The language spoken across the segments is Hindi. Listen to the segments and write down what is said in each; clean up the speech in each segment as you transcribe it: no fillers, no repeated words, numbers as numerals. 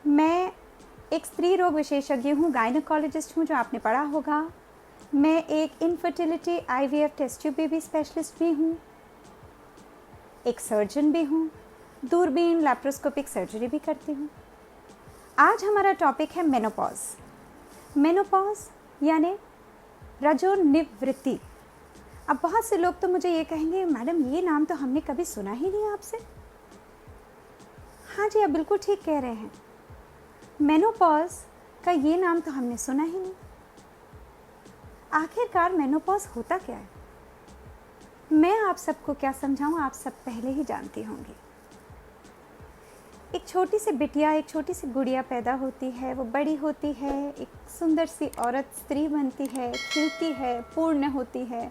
मैं एक स्त्री रोग विशेषज्ञ हूँ, गायनोकोलॉजिस्ट हूँ जो आपने पढ़ा होगा। मैं एक infertility IVF test tube baby specialist भी हूँ, एक सर्जन भी हूँ, दूरबीन लैप्रोस्कोपिक सर्जरी भी करती हूँ। आज हमारा टॉपिक है मेनोपॉज। मेनोपॉज यानी रजोनिवृत्ति। अब बहुत से लोग तो मुझे ये कहेंगे, मैडम ये नाम तो हमने कभी सुना ही नहीं आपसे। हाँ जी, आप बिल्कुल ठीक कह रहे हैं, मेनोपॉज का ये नाम तो हमने सुना ही नहीं। आखिरकार मेनोपॉज होता क्या है? मैं आप सबको क्या समझाऊं, आप सब पहले ही जानती होंगी। एक छोटी सी बिटिया, एक छोटी सी गुड़िया पैदा होती है, वो बड़ी होती है, एक सुंदर सी औरत स्त्री बनती है, खिलती है, पूर्ण होती है,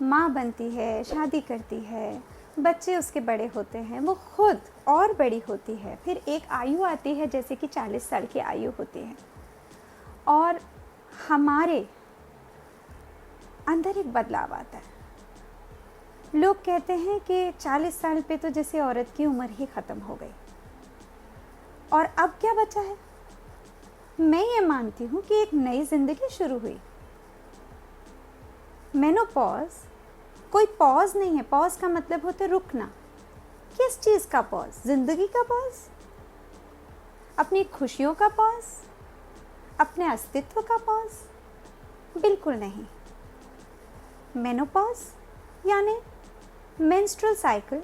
माँ बनती है, शादी करती है, बच्चे उसके बड़े होते हैं, वो खुद और बड़ी होती है। फिर एक आयु आती है जैसे कि 40 साल की आयु होती है, और हमारे अंदर एक बदलाव आता है। लोग कहते हैं कि 40 साल पे तो जैसे औरत की उम्र ही ख़त्म हो गई और अब क्या बचा है। मैं ये मानती हूँ कि एक नई जिंदगी शुरू हुई। मेनोपॉज कोई पॉज नहीं है। पॉज का मतलब होता है रुकना। किस चीज़ का पॉज? जिंदगी का पॉज? अपनी खुशियों का पॉज? अपने अस्तित्व का पॉज? बिल्कुल नहीं। मेनोपॉज यानी मेंस्ट्रुअल साइकिल,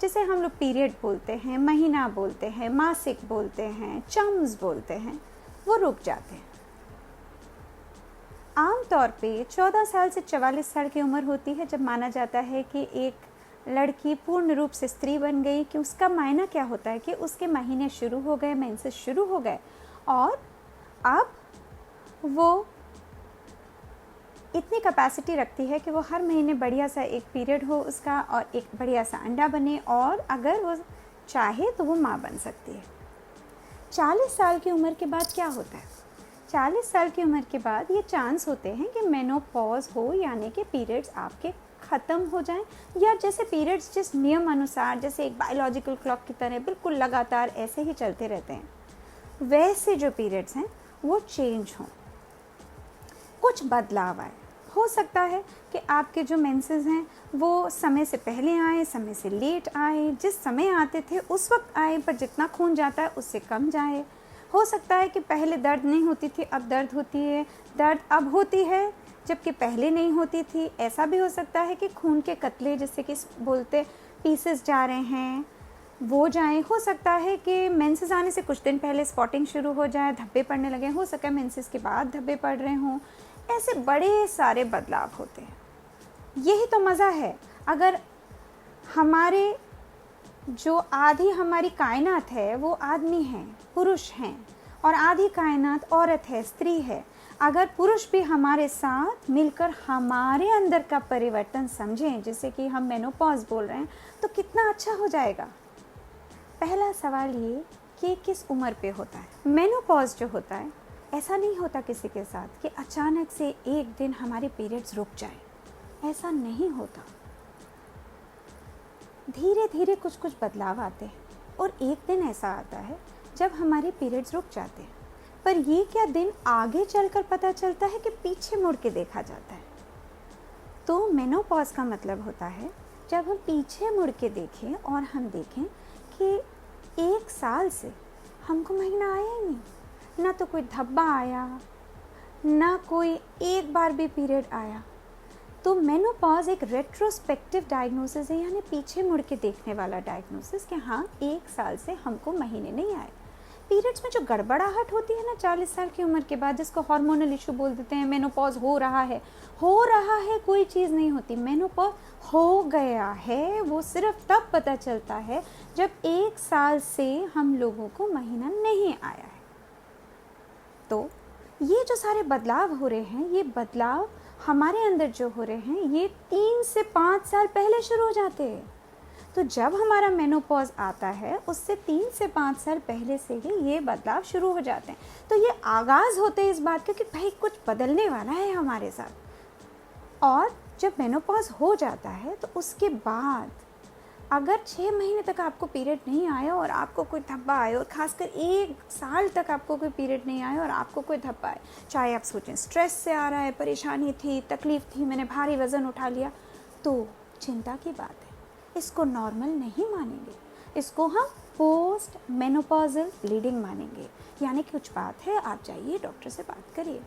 जिसे हम लोग पीरियड बोलते हैं, महीना बोलते हैं, मासिक बोलते हैं, चम्स बोलते हैं, वो रुक जाते हैं। आम तौर पे 14 साल से 44 साल की उम्र होती है जब माना जाता है कि एक लड़की पूर्ण रूप से स्त्री बन गई। कि उसका मायना क्या होता है कि उसके महीने शुरू हो गए, मेंसेस शुरू हो गए, और अब वो इतनी कैपेसिटी रखती है कि वो हर महीने बढ़िया सा एक पीरियड हो उसका, और एक बढ़िया सा अंडा बने, और अगर वो चाहे तो वो माँ बन सकती है। 40 साल की उम्र के बाद क्या होता है? 40 साल की उम्र के बाद ये चांस होते हैं कि मेनोपॉज हो, यानी कि पीरियड्स आपके ख़त्म हो जाएं, या जैसे पीरियड्स जिस नियम अनुसार, जैसे एक बायोलॉजिकल क्लॉक की तरह बिल्कुल लगातार ऐसे ही चलते रहते हैं, वैसे जो पीरियड्स हैं वो चेंज हों, कुछ बदलाव आए। हो सकता है कि आपके जो मेंसेस हैं वो समय से पहले आए, समय से लेट आए, जिस समय आते थे उस वक्त आए, पर जितना खून जाता है उससे कम जाए। हो सकता है कि पहले दर्द नहीं होती थी, अब दर्द होती है, दर्द अब होती है जबकि पहले नहीं होती थी। ऐसा भी हो सकता है कि खून के कतले, जिससे कि बोलते पीसेस जा रहे हैं, वो जाएं। हो सकता है कि मेंसेस आने से कुछ दिन पहले स्पॉटिंग शुरू हो जाए, धब्बे पड़ने लगे। हो सके मेंसेस के बाद धब्बे पड़ रहे हों। ऐसे बड़े सारे बदलाव होते हैं। यही तो मज़ा है। अगर हमारे जो आधी हमारी कायनात है वो आदमी हैं, पुरुष हैं, और आधी कायनात औरत है, स्त्री है, अगर पुरुष भी हमारे साथ मिलकर हमारे अंदर का परिवर्तन समझें, जिसे कि हम मेनोपॉज बोल रहे हैं, तो कितना अच्छा हो जाएगा। पहला सवाल ये कि किस उम्र पे होता है? मेनोपॉज जो होता है, ऐसा नहीं होता किसी के साथ कि अचानक से एक दिन हमारे पीरियड्स रुक जाए। ऐसा नहीं होता। धीरे धीरे कुछ कुछ बदलाव आते हैं, और एक दिन ऐसा आता है जब हमारे पीरियड्स रुक जाते हैं। पर ये क्या दिन आगे चलकर पता चलता है कि पीछे मुड़ के देखा जाता है। तो मेनोपॉज का मतलब होता है जब हम पीछे मुड़ के देखें और हम देखें कि 1 साल से हमको महीना आया ही नहीं, ना तो कोई धब्बा आया, ना कोई एक बार भी पीरियड आया। तो मेनोपॉज एक रेट्रोस्पेक्टिव डायग्नोसिस है, यानी पीछे मुड़ के देखने वाला डायग्नोसिस कि हाँ 1 साल से हमको महीने नहीं आए। पीरियड्स में जो गड़बड़ाहट होती है ना 40 साल की उम्र के बाद, जिसको हार्मोनल इशू बोल देते हैं, मेनोपॉज हो रहा है कोई चीज़ नहीं होती। मेनोपॉज हो गया है, वो सिर्फ तब पता चलता है जब 1 साल से हम लोगों को महीना नहीं आया है। तो ये जो सारे बदलाव हो रहे हैं, ये बदलाव हमारे अंदर जो हो रहे हैं, ये 3 से 5 साल पहले शुरू हो जाते हैं। तो जब हमारा मेनोपॉज आता है, उससे 3 से 5 साल पहले से ही ये बदलाव शुरू हो जाते हैं। तो ये आगाज़ होते हैं इस बात का कि भाई कुछ बदलने वाला है हमारे साथ। और जब मेनोपॉज हो जाता है तो उसके बाद अगर 6 महीने तक आपको पीरियड नहीं आया और आपको कोई धब्बा आए, और ख़ासकर 1 साल तक आपको कोई पीरियड नहीं आया और आपको कोई धब्बा आए, चाहे आप सोचें स्ट्रेस से आ रहा है, परेशानी थी, तकलीफ़ थी, मैंने भारी वज़न उठा लिया, तो चिंता की बात है, इसको नॉर्मल नहीं मानेंगे, इसको हम पोस्ट मेनोपॉजल ब्लीडिंग मानेंगे, यानी कि कुछ बात है, आप जाइए डॉक्टर से बात करिए।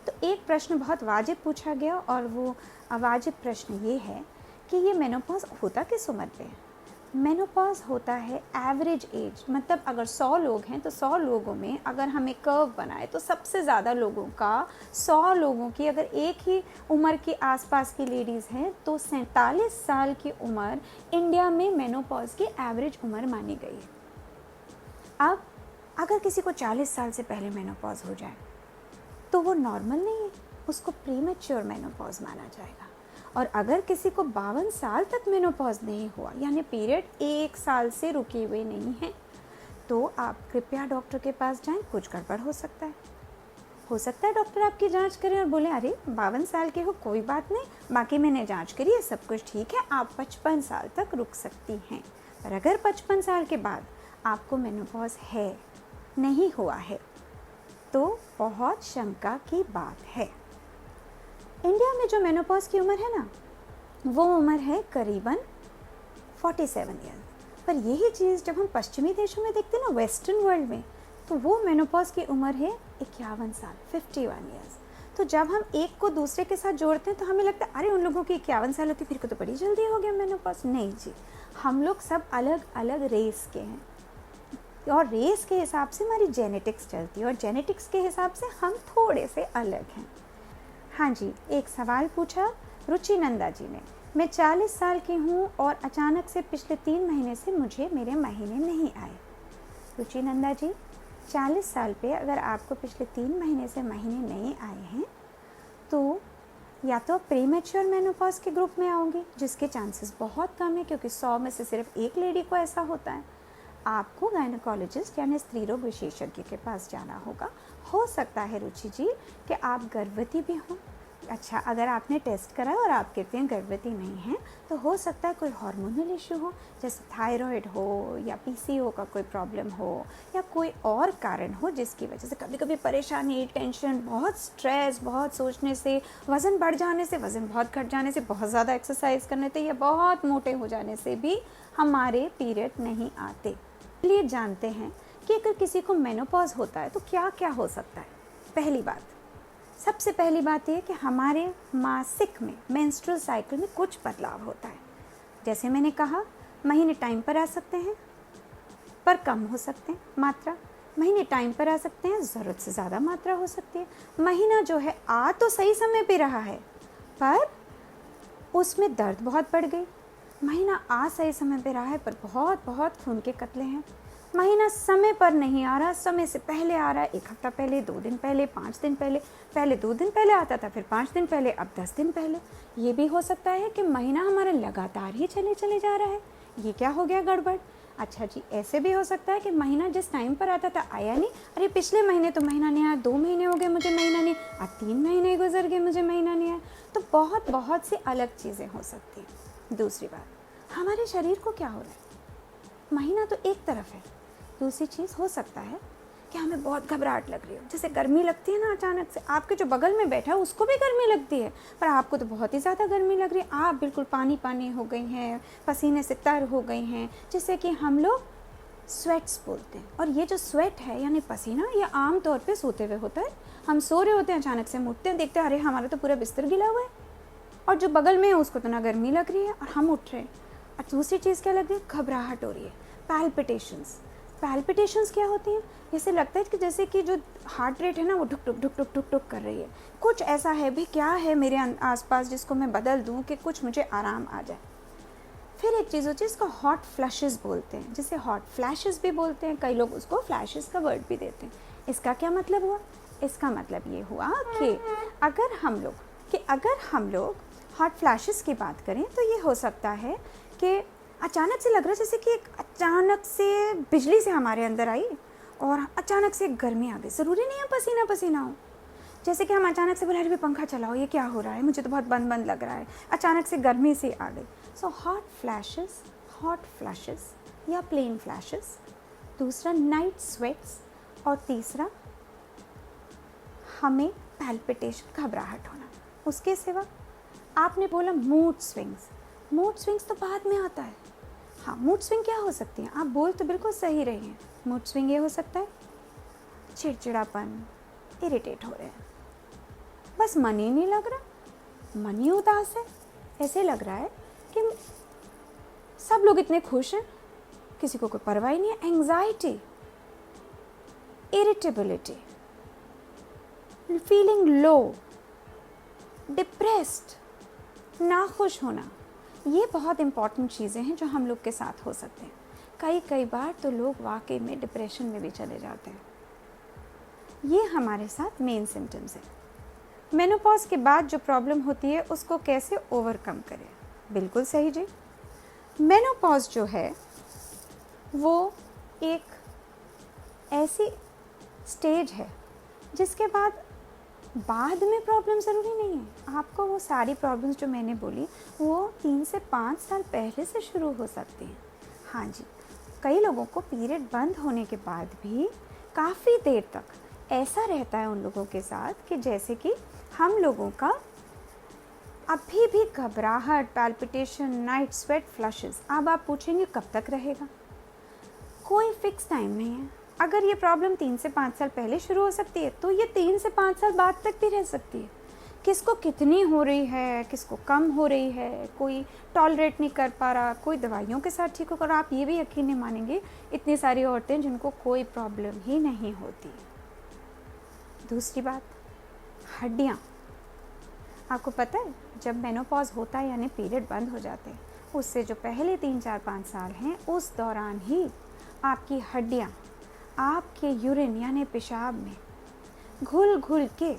तो एक प्रश्न बहुत वाजिब पूछा गया, और वो वाजिब प्रश्न ये है कि ये मेनोपॉज होता किस उम्र पे है? मेनोपॉज होता है एवरेज एज, मतलब अगर 100 लोग हैं तो 100 लोगों में अगर हम एक कर्व बनाए तो सबसे ज़्यादा लोगों का, 100 लोगों की अगर एक ही उम्र के आसपास की लेडीज़ हैं तो 47 साल की उम्र इंडिया में मेनोपॉज की एवरेज उम्र मानी गई है। अब अगर किसी को 40 साल से पहले मेनोपॉज हो जाए तो वो नॉर्मल नहीं है, उसको प्रीमेच्योर मेनोपॉज माना जाएगा। और अगर किसी को 52 साल तक मेनोपॉज नहीं हुआ, यानी पीरियड 1 साल से रुके हुए नहीं हैं, तो आप कृपया डॉक्टर के पास जाएं, कुछ गड़बड़ हो सकता है डॉक्टर आपकी जांच करें और बोले अरे 52 साल के हो, कोई बात नहीं, बाकी मैंने जांच करी है, सब कुछ ठीक है, आप 55 साल तक रुक सकती हैं। पर अगर 55 साल के बाद आपको मेनोपॉज है, नहीं हुआ है, तो बहुत शंका की बात है। इंडिया में जो मेनोपॉज की उम्र है ना, वो उम्र है करीबन 47 ईयर्स। पर यही चीज़ जब हम पश्चिमी देशों में देखते हैं ना, वेस्टर्न वर्ल्ड में, तो वो मेनोपॉज की उम्र है 51 साल, 51 ईयर्स। तो जब हम एक को दूसरे के साथ जोड़ते हैं तो हमें लगता है अरे उन लोगों की 51 साल होती, फिर को तो बड़ी जल्दी हो गया मेनोपॉज। नहीं जी, हम लोग सब अलग अलग रेस के हैं, और रेस के हिसाब से हमारी जेनेटिक्स चलती है, और जेनेटिक्स के हिसाब से हम थोड़े से अलग हैं। हाँ जी, एक सवाल पूछा रुचि नंदा जी ने, मैं 40 साल की हूँ और अचानक से पिछले 3 महीने से मुझे मेरे महीने नहीं आए। रुचि नंदा जी, 40 साल पे अगर आपको पिछले 3 महीने से महीने नहीं आए हैं तो या तो प्रीमेच्योर मेनोपॉज के ग्रुप में आओगी, जिसके चांसेस बहुत कम है क्योंकि 100 में से सिर्फ एक लेडी को ऐसा होता है। आपको गायनेकोलॉजिस्ट यानी स्त्री रोग विशेषज्ञ के पास जाना होगा। हो सकता है रुचि जी कि आप गर्भवती भी हों। अच्छा, अगर आपने टेस्ट करा और आप कहते हैं गर्भवती नहीं हैं, तो हो सकता है कोई हार्मोनल इशू हो, जैसे थायराइड हो या पीसीओ का कोई प्रॉब्लम हो या कोई और कारण हो जिसकी वजह से कभी कभी परेशानी, टेंशन, बहुत स्ट्रेस, बहुत सोचने से, वज़न बढ़ जाने से, वज़न बहुत घट जाने से, बहुत ज़्यादा एक्सरसाइज करने से या बहुत मोटे हो जाने से भी हमारे पीरियड नहीं आते। इसलिए जानते हैं कि अगर किसी को मेनोपॉज होता है तो क्या क्या हो सकता है। पहली बात, सबसे पहली बात ये कि हमारे मासिक में, मेंस्ट्रुअल साइकिल में कुछ बदलाव होता है। जैसे मैंने कहा, महीने टाइम पर आ सकते हैं पर कम हो सकते हैं मात्रा, महीने टाइम पर आ सकते हैं, ज़रूरत से ज़्यादा मात्रा हो सकती है। महीना जो है आ तो सही समय पे रहा है पर उसमें दर्द बहुत बढ़ गई। महीना आ सही समय पे रहा है पर बहुत खून के कतले हैं। महीना समय पर नहीं आ रहा, समय से पहले आ रहा है, 1 हफ्ता पहले, 2 दिन पहले, 5 दिन पहले, पहले 2 दिन पहले आता था, फिर 5 दिन पहले, अब 10 दिन पहले। ये भी हो सकता है कि महीना हमारा लगातार ही चले जा रहा है। ये क्या हो गया गड़बड़। अच्छा जी, ऐसे भी हो सकता है कि महीना जिस टाइम पर आता था आया नहीं, अरे पिछले महीने तो महीना नहीं आया, 2 महीने हो गए मुझे महीना नहीं, अब 3 महीने गुजर गए मुझे महीना नहीं आया। तो बहुत सी अलग चीज़ें हो सकती हैं। दूसरी बात, हमारे शरीर को क्या हो रहा है। महीना तो एक तरफ है, दूसरी चीज़ हो सकता है कि हमें बहुत घबराहट लग रही हो, जैसे गर्मी लगती है ना अचानक से, आपके जो बगल में बैठा है उसको भी गर्मी लगती है पर आपको तो बहुत ही ज़्यादा गर्मी लग रही है, आप बिल्कुल पानी हो गई हैं, पसीने से तर हो गई हैं, जिससे कि हम लोग स्वेट्स बोलते हैं। और ये जो स्वेट है यानी पसीना, ये आम तौर पे सोते हुए होता है। हम सो रहे होते हैं, अचानक से हम उठते हैं, देखते हैं अरे हमारा तो पूरा बिस्तर गिला हुआ है, और जो बगल में है उसको तो ना गर्मी लग रही है और हम उठ रहे हैं। और दूसरी चीज़ क्या लग रही है, घबराहट हो रही है, पैल्पिटेशंस क्या होती हैं, जैसे लगता है कि जैसे कि जो हार्ट रेट है ना वो ढुक ढुक कर रही है, कुछ ऐसा है भी क्या है मेरे आसपास जिसको मैं बदल दूं कि कुछ मुझे आराम आ जाए। फिर एक चीज़ होती है इसको हॉट फ्लैशेस बोलते हैं, जिसे हॉट फ्लैशेस भी बोलते हैं, कई लोग उसको फ्लैशेस का वर्ड भी देते हैं। इसका क्या मतलब हुआ, इसका मतलब ये हुआ कि अगर हम लोग हॉट फ्लैशेस की बात करें तो ये हो सकता है कि अचानक से लग रहा है जैसे कि एक अचानक से बिजली से हमारे अंदर आई और अचानक से गर्मी आ गई। ज़रूरी नहीं है पसीना हो, जैसे कि हम अचानक से बोले अरे पंखा चलाओ, ये क्या हो रहा है, मुझे तो बहुत बंद लग रहा है, अचानक से गर्मी से आ गई। So hot flashes, hot flashes या प्लेन फ्लैशेस, दूसरा नाइट स्वेट्स, और तीसरा हमें पैल्पिटेशन, घबराहट होना। उसके सिवा आपने बोला मूड स्विंग्स, मूड स्विंग्स तो बाद में आता है। हाँ, मूड स्विंग क्या हो सकती हैं? आप बोल तो बिल्कुल सही रही हैं। मूड स्विंग ये हो सकता है चिड़चिड़ापन, इरिटेट हो रहे हैं, बस मन ही नहीं लग रहा, मन ही उदास है, ऐसे लग रहा है कि सब लोग इतने खुश हैं, किसी को कोई परवाह ही नहीं है। Anxiety, irritability, feeling low, depressed, नाखुश होना, ये बहुत इंपॉर्टेंट चीज़ें हैं जो हम लोग के साथ हो सकते हैं। कई बार तो लोग वाकई में डिप्रेशन में भी चले जाते हैं। ये हमारे साथ मेन सिम्टम्स हैं। मेनोपॉज के बाद जो प्रॉब्लम होती है उसको कैसे ओवरकम करें? बिल्कुल सही जी, मेनोपॉज जो है वो एक ऐसी स्टेज है जिसके बाद में प्रॉब्लम ज़रूरी नहीं है। आपको वो सारी प्रॉब्लम्स जो मैंने बोली वो 3 से 5 साल पहले से शुरू हो सकती हैं। हाँ जी, कई लोगों को पीरियड बंद होने के बाद भी काफ़ी देर तक ऐसा रहता है उन लोगों के साथ कि जैसे कि हम लोगों का अभी भी घबराहट, पैल्पिटेशन, नाइट स्वेट, फ्लशेस। अब आप पूछेंगे कब तक रहेगा? कोई फिक्स टाइम नहीं है। अगर ये प्रॉब्लम 3 से 5 साल पहले शुरू हो सकती है तो ये 3 से 5 साल बाद तक भी रह सकती है। किसको कितनी हो रही है, किसको कम हो रही है, कोई टॉलरेट नहीं कर पा रहा, कोई दवाइयों के साथ ठीक होकर। आप ये भी यकीन नहीं मानेंगे, इतनी सारी औरतें जिनको कोई प्रॉब्लम ही नहीं होती। दूसरी बात, हड्डियाँ। आपको पता है जब मेनोपॉज होता है यानी पीरियड बंद हो जाते हैं, उससे जो पहले 3, 4, 5 साल हैं उस दौरान ही आपकी हड्डियाँ आपके यूरिन यानी पेशाब में घुल घुल के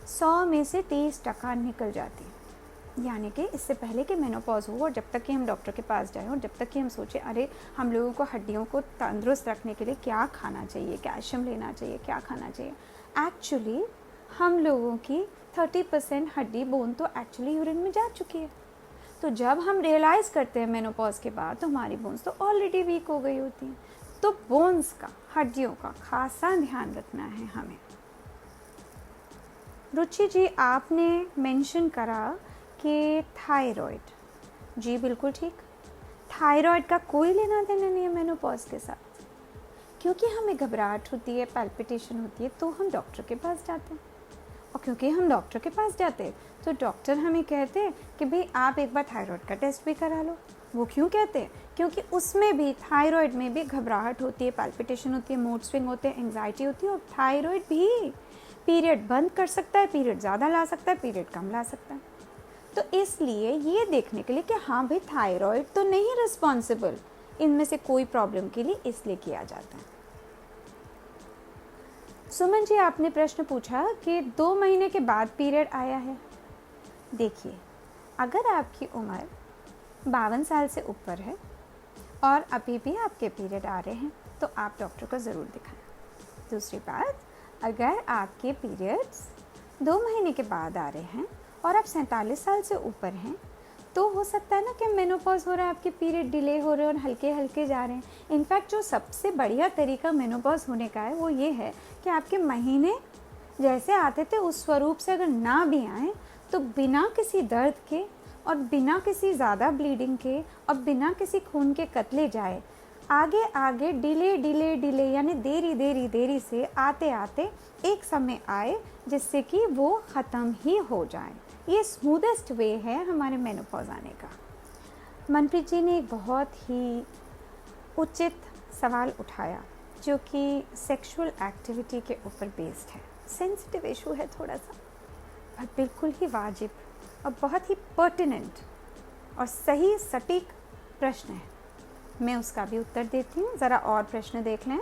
100 में से 30% निकल जाती है। यानी कि इससे पहले कि मेनोपॉज हो और जब तक कि हम डॉक्टर के पास जाएं और जब तक कि हम सोचें अरे हम लोगों को हड्डियों को तंदुरुस्त रखने के लिए क्या खाना चाहिए, कैल्शियम लेना चाहिए, क्या खाना चाहिए, एक्चुअली हम लोगों की 30% हड्डी बोन तो एक्चुअली यूरिन में जा चुकी है। तो जब हम रियलाइज़ करते हैं मेनोपॉज के बाद तो हमारी बोन्स तो ऑलरेडी वीक हो गई होती हैं। तो बोन्स का, हड्डियों का खासा ध्यान रखना है हमें। रुचि जी, आपने मेंशन करा कि थायराइड, जी बिल्कुल ठीक, थायराइड का कोई लेना देना नहीं है मेनोपॉज के साथ। क्योंकि हमें घबराहट होती है, पैल्पिटेशन होती है तो हम डॉक्टर के पास जाते हैं, और क्योंकि हम डॉक्टर के पास जाते हैं तो डॉक्टर हमें कहते हैं कि भाई आप एक बार थायराइड का टेस्ट भी करा लो। वो क्यों कहते हैं? क्योंकि उसमें भी, थायराइड में भी घबराहट होती है, पैल्पिटेशन होती है, मूड स्विंग होते हैं, एंग्जाइटी होती है, और थायराइड भी पीरियड बंद कर सकता है, पीरियड ज़्यादा ला सकता है, पीरियड कम ला सकता है। तो इसलिए ये देखने के लिए कि हाँ भाई थायराइड तो नहीं रिस्पॉन्सिबल इनमें से कोई प्रॉब्लम के लिए, इसलिए किया जाता है। सुमन जी, आपने प्रश्न पूछा कि 2 महीने के बाद पीरियड आया है। देखिए, अगर आपकी उम्र 52 साल से ऊपर है और अभी भी आपके पीरियड आ रहे हैं तो आप डॉक्टर को ज़रूर दिखाएं। दूसरी बात, अगर आपके पीरियड्स 2 महीने के बाद आ रहे हैं और आप 47 साल से ऊपर हैं तो हो सकता है ना कि मेनोपॉज हो रहा है, आपके पीरियड डिले हो रहे हैं और हल्के हल्के जा रहे हैं। इनफैक्ट जो सबसे बढ़िया तरीका मेनोपॉज होने का है वो ये है कि आपके महीने जैसे आते थे उस स्वरूप से अगर ना भी आए तो बिना किसी दर्द के और बिना किसी ज़्यादा ब्लीडिंग के और बिना किसी खून के कतले जाए, आगे आगे डिले डिले डिले यानी देरी से आते आते एक समय आए जिससे कि वो ख़त्म ही हो जाए। ये स्मूदेस्ट वे है हमारे मेनोपॉज आने का। मनप्रीत जी ने एक बहुत ही उचित सवाल उठाया जो कि सेक्सुअल एक्टिविटी के ऊपर बेस्ड है। सेंसिटिव इशू है थोड़ा सा, पर बिल्कुल ही वाजिब और बहुत ही पर्टिनेंट और सही सटीक प्रश्न है। मैं उसका भी उत्तर देती हूँ, ज़रा और प्रश्न देख लें।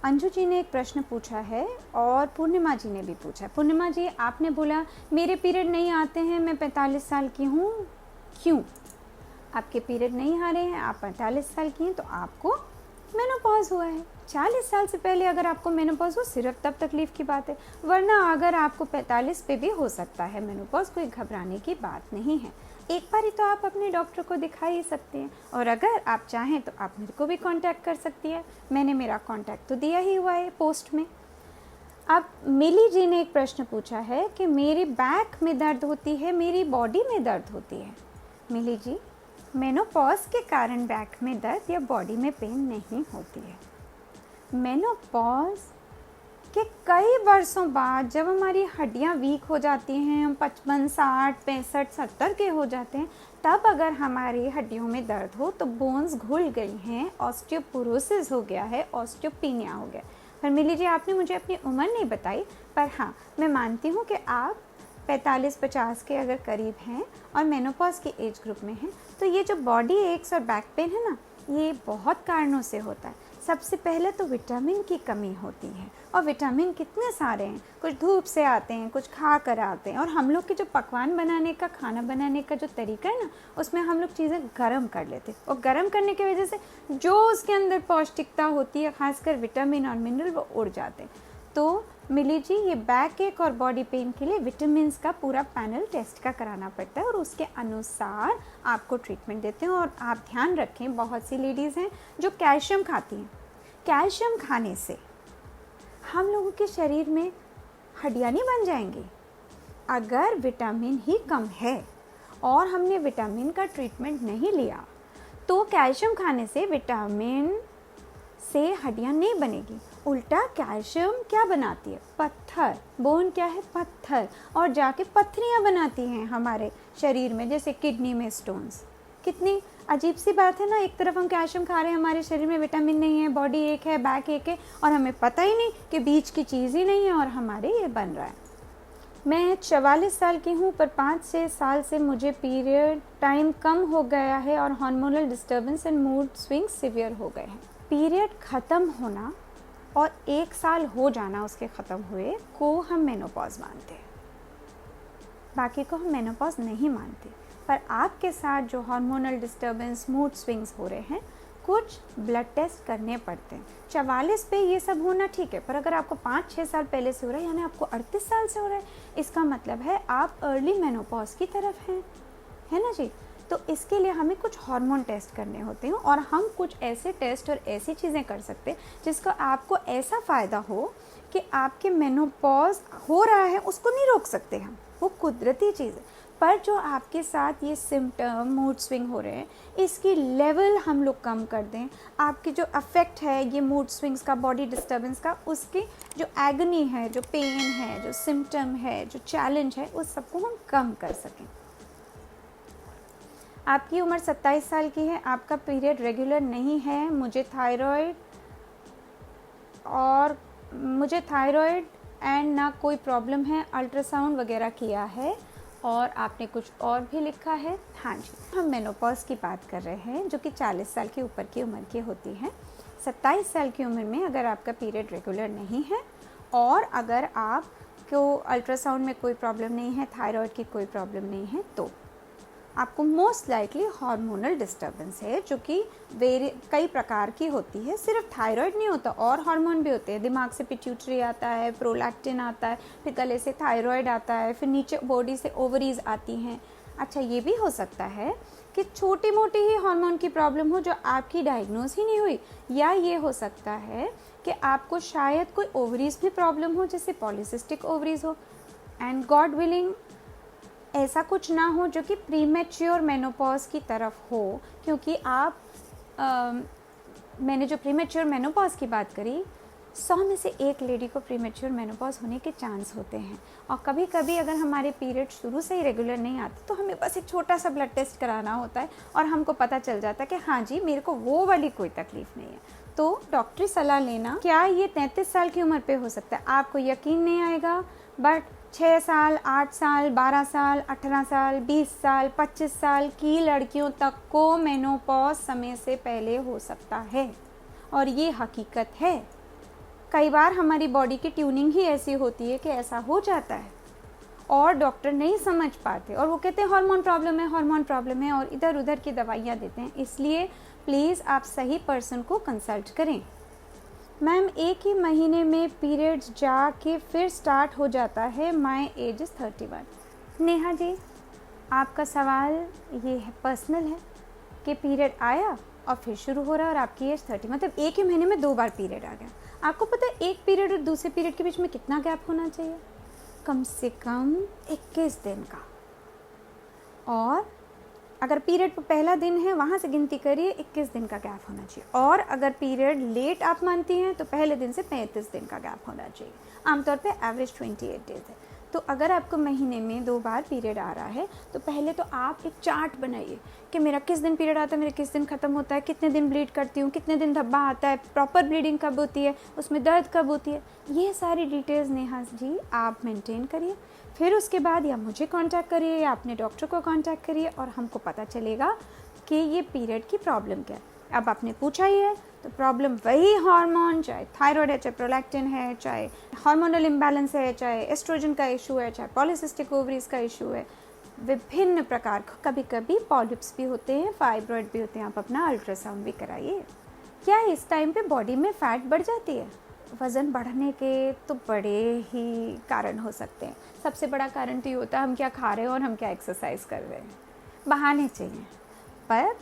अंजू जी ने एक प्रश्न पूछा है और पूर्णिमा जी ने भी पूछा है। पूर्णिमा जी, आपने बोला मेरे पीरियड नहीं आते हैं, मैं 45 साल की हूँ, क्यों? आपके पीरियड नहीं आ रहे हैं, आप 45 साल की हैं तो आपको मेनोपॉज हुआ है। 40 साल से पहले अगर आपको मेनोपॉज हो सिर्फ तब तकलीफ़ की बात है, वरना अगर आपको 45 पे भी हो सकता है मेनोपॉज, कोई घबराने की बात नहीं है। एक बार ही तो आप अपने डॉक्टर को दिखा ही सकते हैं, और अगर आप चाहें तो आप मेरे को भी कांटेक्ट कर सकती है। मैंने मेरा कांटेक्ट तो दिया ही हुआ है पोस्ट में। अब मिली जी ने एक प्रश्न पूछा है कि मेरी बैक में दर्द होती है, मेरी बॉडी में दर्द होती है। मिली जी, मेनोपॉज के कारण बैक में दर्द या बॉडी में पेन नहीं होती है। मेनोपॉज के कई वर्षों बाद जब हमारी हड्डियां वीक हो जाती हैं, हम 55, 60, 65, 70 के हो जाते हैं, तब अगर हमारी हड्डियों में दर्द हो तो बोन्स घुल गई हैं, ऑस्टियोपोरोसिस हो गया है, ऑस्टियोपीनिया हो गया। पर मिली जी, आपने मुझे अपनी उम्र नहीं बताई, पर हाँ मैं मानती हूँ कि आप 45-50 के अगर करीब हैं और मेनोपॉज के एज ग्रुप में हैं, तो ये जो बॉडी एक्स और बैक पेन है ना, ये बहुत कारणों से होता है। सबसे पहले तो विटामिन की कमी होती है, और विटामिन कितने सारे हैं, कुछ धूप से आते हैं, कुछ खा कर आते हैं, और हम लोग के जो पकवान बनाने का, खाना बनाने का जो तरीका है ना, उसमें हम लोग चीज़ें गर्म कर लेते हैं, और गर्म करने की वजह से जो उसके अंदर पौष्टिकता होती है, खासकर विटामिन और मिनरल, वो उड़ जाते हैं। तो मिली जी, ये बैक एक और बॉडी पेन के लिए विटामिन का पूरा पैनल टेस्ट का कराना पड़ता है, और उसके अनुसार आपको ट्रीटमेंट देते हैं। और आप ध्यान रखें, बहुत सी लेडीज़ हैं जो कैल्शियम खाती हैं। कैल्शियम खाने से हम लोगों के शरीर में हड्डियाँ नहीं बन जाएंगी। अगर विटामिन ही कम है और हमने विटामिन का ट्रीटमेंट नहीं लिया, तो कैल्शियम खाने से विटामिन से हड्डियाँ नहीं बनेगी। उल्टा कैल्शियम क्या बनाती है? पत्थर। बोन क्या है? पत्थर। और जाके पत्थरियाँ बनाती हैं हमारे शरीर में, जैसे किडनी में स्टोन्स। कितनी अजीब सी बात है ना, एक तरफ हम कैल्शियम खा रहे हैं, हमारे शरीर में विटामिन नहीं है, बॉडी एक है, बैक एक है, और हमें पता ही नहीं कि बीच की चीज़ ही नहीं है, और हमारे ये बन रहा है। मैं 44 साल की हूँ, पर 5-6 साल से मुझे पीरियड टाइम कम हो गया है, और hormonal disturbance and mood swing severe हो गए हैं। पीरियड ख़त्म होना और 1 साल हो जाना उसके ख़त्म हुए को हम मेनोपॉज मानते हैं, बाकी को हम मेनोपॉज नहीं मानते। पर आपके साथ जो हार्मोनल डिस्टर्बेंस, मूड स्विंग्स हो रहे हैं, कुछ ब्लड टेस्ट करने पड़ते हैं। 44 पे ये सब होना ठीक है, पर अगर आपको 5-6 साल पहले से हो रहा है, यानी आपको 38 साल से हो रहा है, इसका मतलब है आप अर्ली मेनोपॉज की तरफ हैं, है ना जी। तो इसके लिए हमें कुछ हार्मोन टेस्ट करने होते हैं, और हम कुछ ऐसे टेस्ट और ऐसी चीज़ें कर सकते हैं जिसका आपको ऐसा फ़ायदा हो कि आपके मेनोपॉज हो रहा है उसको नहीं रोक सकते हम, वो कुदरती चीज़ है। पर जो आपके साथ ये सिम्टम, मूड स्विंग हो रहे हैं, इसकी लेवल हम लोग कम कर दें, आपकी जो अफेक्ट है ये मूड स्विंग्स का, बॉडी डिस्टर्बेंस का, उसकी जो एगनी है, जो पेन है, जो सिम्टम है, जो चैलेंज है, उस सबको हम कम कर सकें। आपकी उम्र 27 साल की है, आपका पीरियड रेगुलर नहीं है, मुझे थायराइड एंड ना कोई प्रॉब्लम है, अल्ट्रासाउंड वगैरह किया है, और आपने कुछ और भी लिखा है। हाँ जी, हम मेनोपॉज की बात कर रहे हैं, जो कि 40 साल के ऊपर की उम्र की होती है। 27 साल की उम्र में अगर आपका पीरियड रेगुलर नहीं है, और अगर आपको अल्ट्रासाउंड में कोई प्रॉब्लम नहीं है, थायराइड की कोई प्रॉब्लम नहीं है, तो आपको मोस्ट लाइकली हार्मोनल डिस्टर्बेंस है, जो कि कई प्रकार की होती है। सिर्फ थायराइड नहीं होता, और हार्मोन भी होते हैं। दिमाग से पिट्यूटरी आता है, प्रोलैक्टिन आता है, फिर गले से थायराइड आता है, फिर नीचे बॉडी से ओवरीज आती हैं। अच्छा, ये भी हो सकता है कि छोटी मोटी ही हार्मोन की प्रॉब्लम हो जो आपकी डायग्नोज ही नहीं हुई, या ये हो सकता है कि आपको शायद कोई ओवरीज भी प्रॉब्लम हो, जैसे पॉलीसिस्टिक ओवरीज हो, एंड गॉड विलिंग ऐसा कुछ ना हो जो कि प्रीमेच्योर मेनोपॉज की तरफ हो, क्योंकि मैंने जो प्रीमेच्योर मेनोपॉज की बात करी, 100 में से 1 लेडी को प्रीमेच्योर मेनोपॉज होने के चांस होते हैं। और कभी कभी अगर हमारे पीरियड शुरू से ही रेगुलर नहीं आते, तो हमें बस एक छोटा सा ब्लड टेस्ट कराना होता है, और हमको पता चल जाता है कि हाँ जी, मेरे को वो वाली कोई तकलीफ़ नहीं है। तो डॉक्टरी सलाह लेना, क्या ये 33 साल की उम्र पे हो सकता है? आपको यकीन नहीं आएगा, बट 6 साल, 8 साल, 12 साल, 18 साल, 20 साल, 25 साल की लड़कियों तक को मेनोपॉज समय से पहले हो सकता है, और ये हकीकत है। कई बार हमारी बॉडी की ट्यूनिंग ही ऐसी होती है कि ऐसा हो जाता है, और डॉक्टर नहीं समझ पाते, और वो कहते हैं हार्मोन प्रॉब्लम है, हार्मोन प्रॉब्लम है, और इधर उधर की दवाइयाँ देते हैं। इसलिए प्लीज़ आप सही पर्सन को कंसल्ट करें। मैम, एक ही महीने में पीरियड्स जाके फिर स्टार्ट हो जाता है, my age is 31। Neha ji, आपका सवाल ये है, पर्सनल है कि पीरियड आया और फिर शुरू हो रहा है और आपकी एज 30, मतलब एक ही महीने में 2 बार पीरियड आ गया। आपको पता है एक पीरियड और दूसरे पीरियड के बीच में कितना गैप होना चाहिए? कम से कम 21 दिन का। और अगर पीरियड पहला दिन है वहाँ से गिनती करिए, 21 दिन का गैप होना चाहिए। और अगर पीरियड लेट आप मानती हैं तो पहले दिन से 35 दिन का गैप होना चाहिए। आमतौर पे एवरेज 28 डेज है। तो अगर आपको महीने में 2 बार पीरियड आ रहा है तो पहले तो आप एक चार्ट बनाइए कि मेरा किस दिन पीरियड आता है, मेरा किस दिन ख़त्म होता है, कितने दिन ब्लीड करती हूँ, कितने दिन धब्बा आता है, प्रॉपर ब्लीडिंग कब होती है, उसमें दर्द कब होती है। ये सारी डिटेल्स नेहा जी आप मेंटेन करिए। फिर उसके बाद या मुझे कांटेक्ट करिए या अपने डॉक्टर को कांटेक्ट करिए और हमको पता चलेगा कि ये पीरियड की प्रॉब्लम क्या है। अब आपने पूछा ही है तो प्रॉब्लम वही हार्मोन, चाहे थायराइड है, चाहे प्रोलैक्टिन है, चाहे हार्मोनल इम्बैलेंस है, चाहे एस्ट्रोजन का इशू है, चाहे पॉलीसिस्टिक ओवरीज का इशू है, विभिन्न प्रकार, कभी कभी पॉलिप्स भी होते हैं, फाइब्रॉइड भी होते हैं। आप अपना अल्ट्रासाउंड भी कराइए। क्या इस टाइम पे बॉडी में फैट बढ़ जाती है? वज़न बढ़ने के तो बड़े ही कारण हो सकते हैं। सबसे बड़ा कारण तो ये होता है हम क्या खा रहे हैं और हम क्या एक्सरसाइज कर रहे हैं। बहाने चाहिए। पर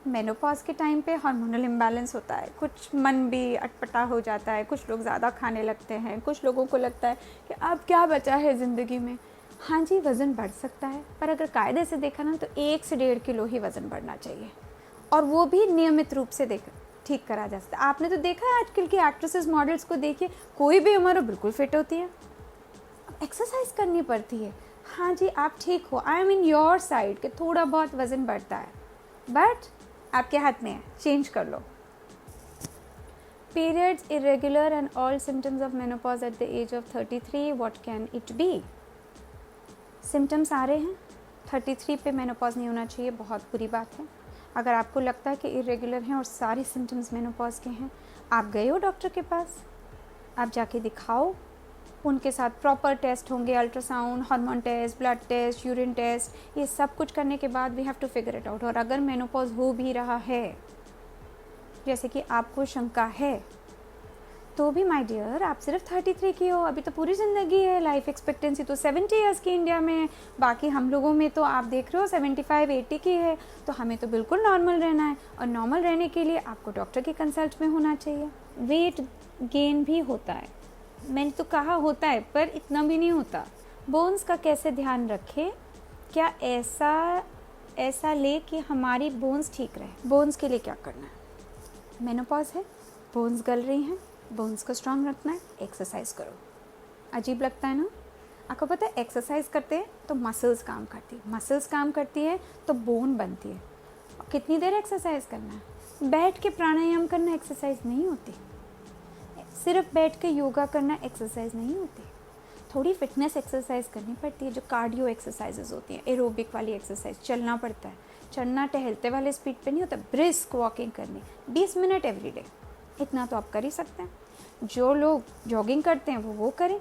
मेनोपॉज के टाइम पे हार्मोनल इम्बैलेंस होता है, कुछ मन भी अटपटा हो जाता है, कुछ लोग ज़्यादा खाने लगते हैं, कुछ लोगों को लगता है कि अब क्या बचा है ज़िंदगी में। हाँ जी, वज़न बढ़ सकता है, पर अगर कायदे से देखा ना तो 1 से 1.5 किलो ही वज़न बढ़ना चाहिए, और वो भी नियमित रूप से ठीक करा जा सकता है। आपने तो देखा है आजकल की एक्ट्रेसेस, मॉडल्स को देखिए, कोई भी उम्र बिल्कुल फिट होती है। एक्सरसाइज करनी पड़ती है। हाँ जी, आप ठीक हो, I am in your side कि थोड़ा बहुत वज़न बढ़ता है, बट आपके हाथ में है, चेंज कर लो। Periods irregular and all symptoms of menopause at the age of 33, what can it be? Symptoms आ रहे हैं, 33 पे मेनोपॉज नहीं होना चाहिए, बहुत बुरी बात है। अगर आपको लगता है कि इरेगुलर हैं और सारे सिम्टम्स मेनोपॉज के हैं, आप गए हो डॉक्टर के पास, आप जाके दिखाओ। उनके साथ प्रॉपर टेस्ट होंगे, ultrasound, hormone test, blood test, urine test, ये सब कुछ करने के बाद we have to figure it out. और अगर मेनोपॉज हो भी रहा है, जैसे कि आपको शंका है, तो भी माय डियर आप सिर्फ 33 की हो, अभी तो पूरी ज़िंदगी है। लाइफ एक्सपेक्टेंसी तो 70 ईयर्स की इंडिया में, बाकी हम लोगों में तो आप देख रहे हो 75-80 की है। तो हमें तो बिल्कुल नॉर्मल रहना है, और नॉर्मल रहने के लिए आपको डॉक्टर की कंसल्ट में होना चाहिए। वेट गेन भी होता है, मैंने तो कहा होता है, पर इतना भी नहीं होता। बोन्स का कैसे ध्यान रखें? क्या ऐसा ले कि हमारी बोन्स ठीक रहे। बोन्स के लिए क्या करना है? मेनोपॉज है, बोन्स गल रही हैं, बोन्स को स्ट्रांग रखना है, एक्सरसाइज करो। अजीब लगता है ना? आपको पता है एक्सरसाइज करते हैं तो मसल्स काम करती है, मसल्स काम करती है तो बोन बनती है। और कितनी देर एक्सरसाइज करना है? बैठ के प्राणायाम करना एक्सरसाइज नहीं होती, सिर्फ बैठ के योगा करना एक्सरसाइज नहीं होती। थोड़ी फिटनेस एक्सरसाइज करनी पड़ती है, जो कार्डियो एक्सरसाइजेज होती हैं, एरोबिक वाली एक्सरसाइज, चलना पड़ता है। चलना टहलते वाले स्पीड पे नहीं होता, ब्रिस्क वॉकिंग करनी 20 मिनट एवरी डे, इतना तो आप कर ही सकते हैं। जो लोग जॉगिंग करते हैं वो करें।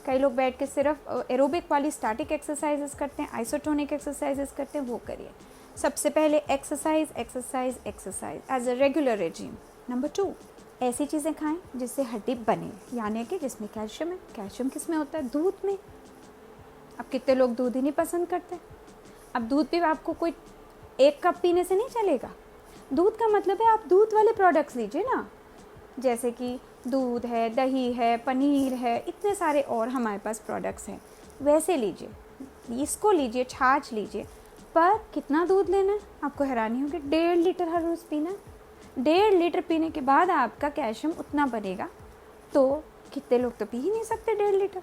कई लोग बैठ के सिर्फ एरोबिक वाली स्टैटिक एक्सरसाइजेस करते हैं, आइसोटोनिक एक्सरसाइजेस करते हैं, वो करिए। सबसे पहले exercise exercise exercise as a regular regime. Number 2, ऐसी चीज़ें खाएं जिससे हड्डी बने, यानी कि जिसमें कैल्शियम है। कैल्शियम किस में होता है? दूध में। अब कितने लोग दूध ही नहीं पसंद करते। अब दूध भी आपको कोई 1 कप पीने से नहीं चलेगा। दूध का मतलब है आप दूध वाले प्रोडक्ट्स लीजिए ना, जैसे कि दूध है, दही है, पनीर है, इतने सारे और हमारे पास प्रोडक्ट्स हैं, वैसे लीजिए, इसको लीजिए, छाछ लीजिए। पर कितना दूध लेना है? आपको हैरानी होगी, 1.5 लीटर हर रोज़ पीना। 1.5 लीटर पीने के बाद आपका कैल्शियम उतना बनेगा। तो कितने लोग तो पी ही नहीं सकते 1.5 लीटर,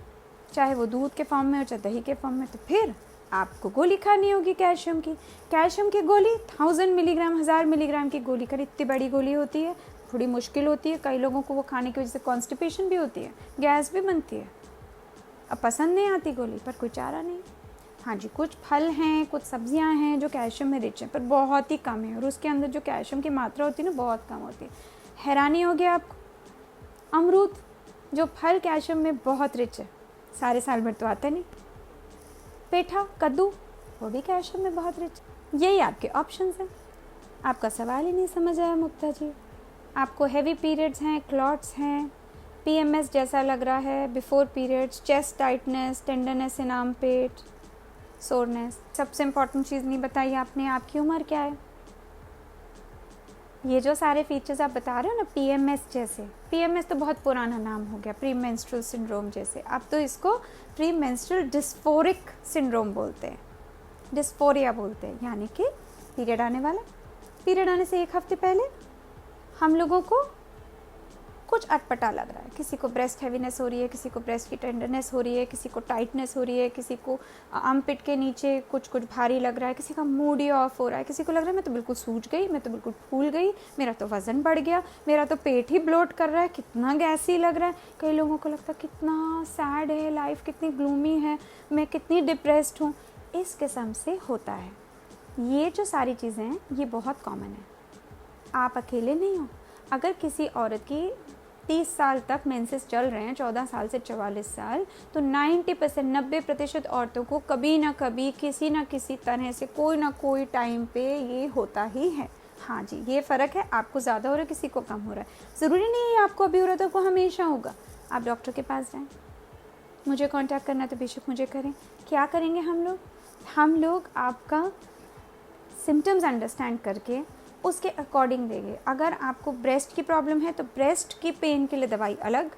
चाहे वो दूध के फॉर्म में हो चाहे दही के फॉर्म में। तो फिर आपको गोली खानी होगी कैल्शियम की। कैल्शियम की गोली 1000 मिलीग्राम, 1000 मिलीग्राम की गोली कर, इतनी बड़ी गोली होती है, थोड़ी मुश्किल होती है। कई लोगों को वो खाने की वजह से कॉन्स्टिपेशन भी होती है, गैस भी बनती है। अब पसंद नहीं आती गोली, पर कोई चारा नहीं। हाँ जी, कुछ फल हैं, कुछ सब्जियां हैं जो कैल्शियम में रिच हैं, पर बहुत ही कम है, और उसके अंदर जो कैल्शियम की मात्रा होती है ना, बहुत कम होती है। हैरानी होगी आपको, अमरूद जो फल कैल्शियम में बहुत रिच है, सारे साल भर तो आता नहीं। पेठा, कद्दू, वो भी कैल्शियम में बहुत रिच। यही आपके ऑप्शंस हैं। आपका सवाल ही नहीं समझ आया मुक्ता जी। आपको हैवी पीरियड्स हैं, क्लॉट्स हैं, PMS जैसा लग रहा है, before periods, chest tightness, tenderness इन आर्म पेट, सोरनेस। सबसे इम्पॉर्टेंट चीज़ नहीं बताई आपने, आपकी उम्र क्या है। ये जो सारे फीचर्स आप बता रहे हो ना, पीएमएस जैसे, पीएमएस तो बहुत पुराना नाम हो गया, प्री मेंस्ट्रुअल सिंड्रोम जैसे, अब तो इसको प्री मेंस्ट्रुअल डिस्फोरिक सिंड्रोम बोलते हैं, डिस्फोरिया बोलते हैं, यानी कि पीरियड आने वाला, पीरियड आने से 1 हफ्ते पहले हम लोगों को कुछ अटपटा लग रहा है, किसी को ब्रेस्ट हैवीनेस हो रही है, किसी को ब्रेस्ट की टेंडरनेस हो रही है, किसी को टाइटनेस हो रही है, किसी को आर्मपिट के नीचे कुछ कुछ भारी लग रहा है, किसी का मूड ही ऑफ हो रहा है, किसी को लग रहा है मैं तो बिल्कुल सूज गई, मैं तो बिल्कुल फूल गई, मेरा तो वज़न बढ़ गया, मेरा तो पेट ही ब्लोट कर रहा है, कितना गैसी लग रहा है। कई लोगों को लगता है कितना सैड है लाइफ, कितनी ग्लूमी है, मैं कितनी डिप्रेस्ड हूँ। इस किस्म से होता है। ये जो सारी चीज़ें हैं ये बहुत कॉमन है, आप अकेले नहीं हो। अगर किसी औरत की 30 साल तक मेंसेस चल रहे हैं, 14 साल से 44 साल, तो 90%, 90% औरतों को कभी ना कभी किसी ना किसी तरह से कोई ना कोई टाइम पे ये होता ही है। हाँ जी, ये फ़र्क है, आपको ज़्यादा हो रहा है, किसी को कम हो रहा है। ज़रूरी नहीं है आपको अभी हो रहा है तो आपको हमेशा होगा। आप डॉक्टर के पास जाएँ, मुझे कॉन्टैक्ट करना तो बेशक मुझे करें। क्या करेंगे हम लोग आपका सिम्टम्स अंडरस्टैंड करके उसके अकॉर्डिंग देंगे। अगर आपको ब्रेस्ट की प्रॉब्लम है तो ब्रेस्ट की पेन के लिए दवाई अलग,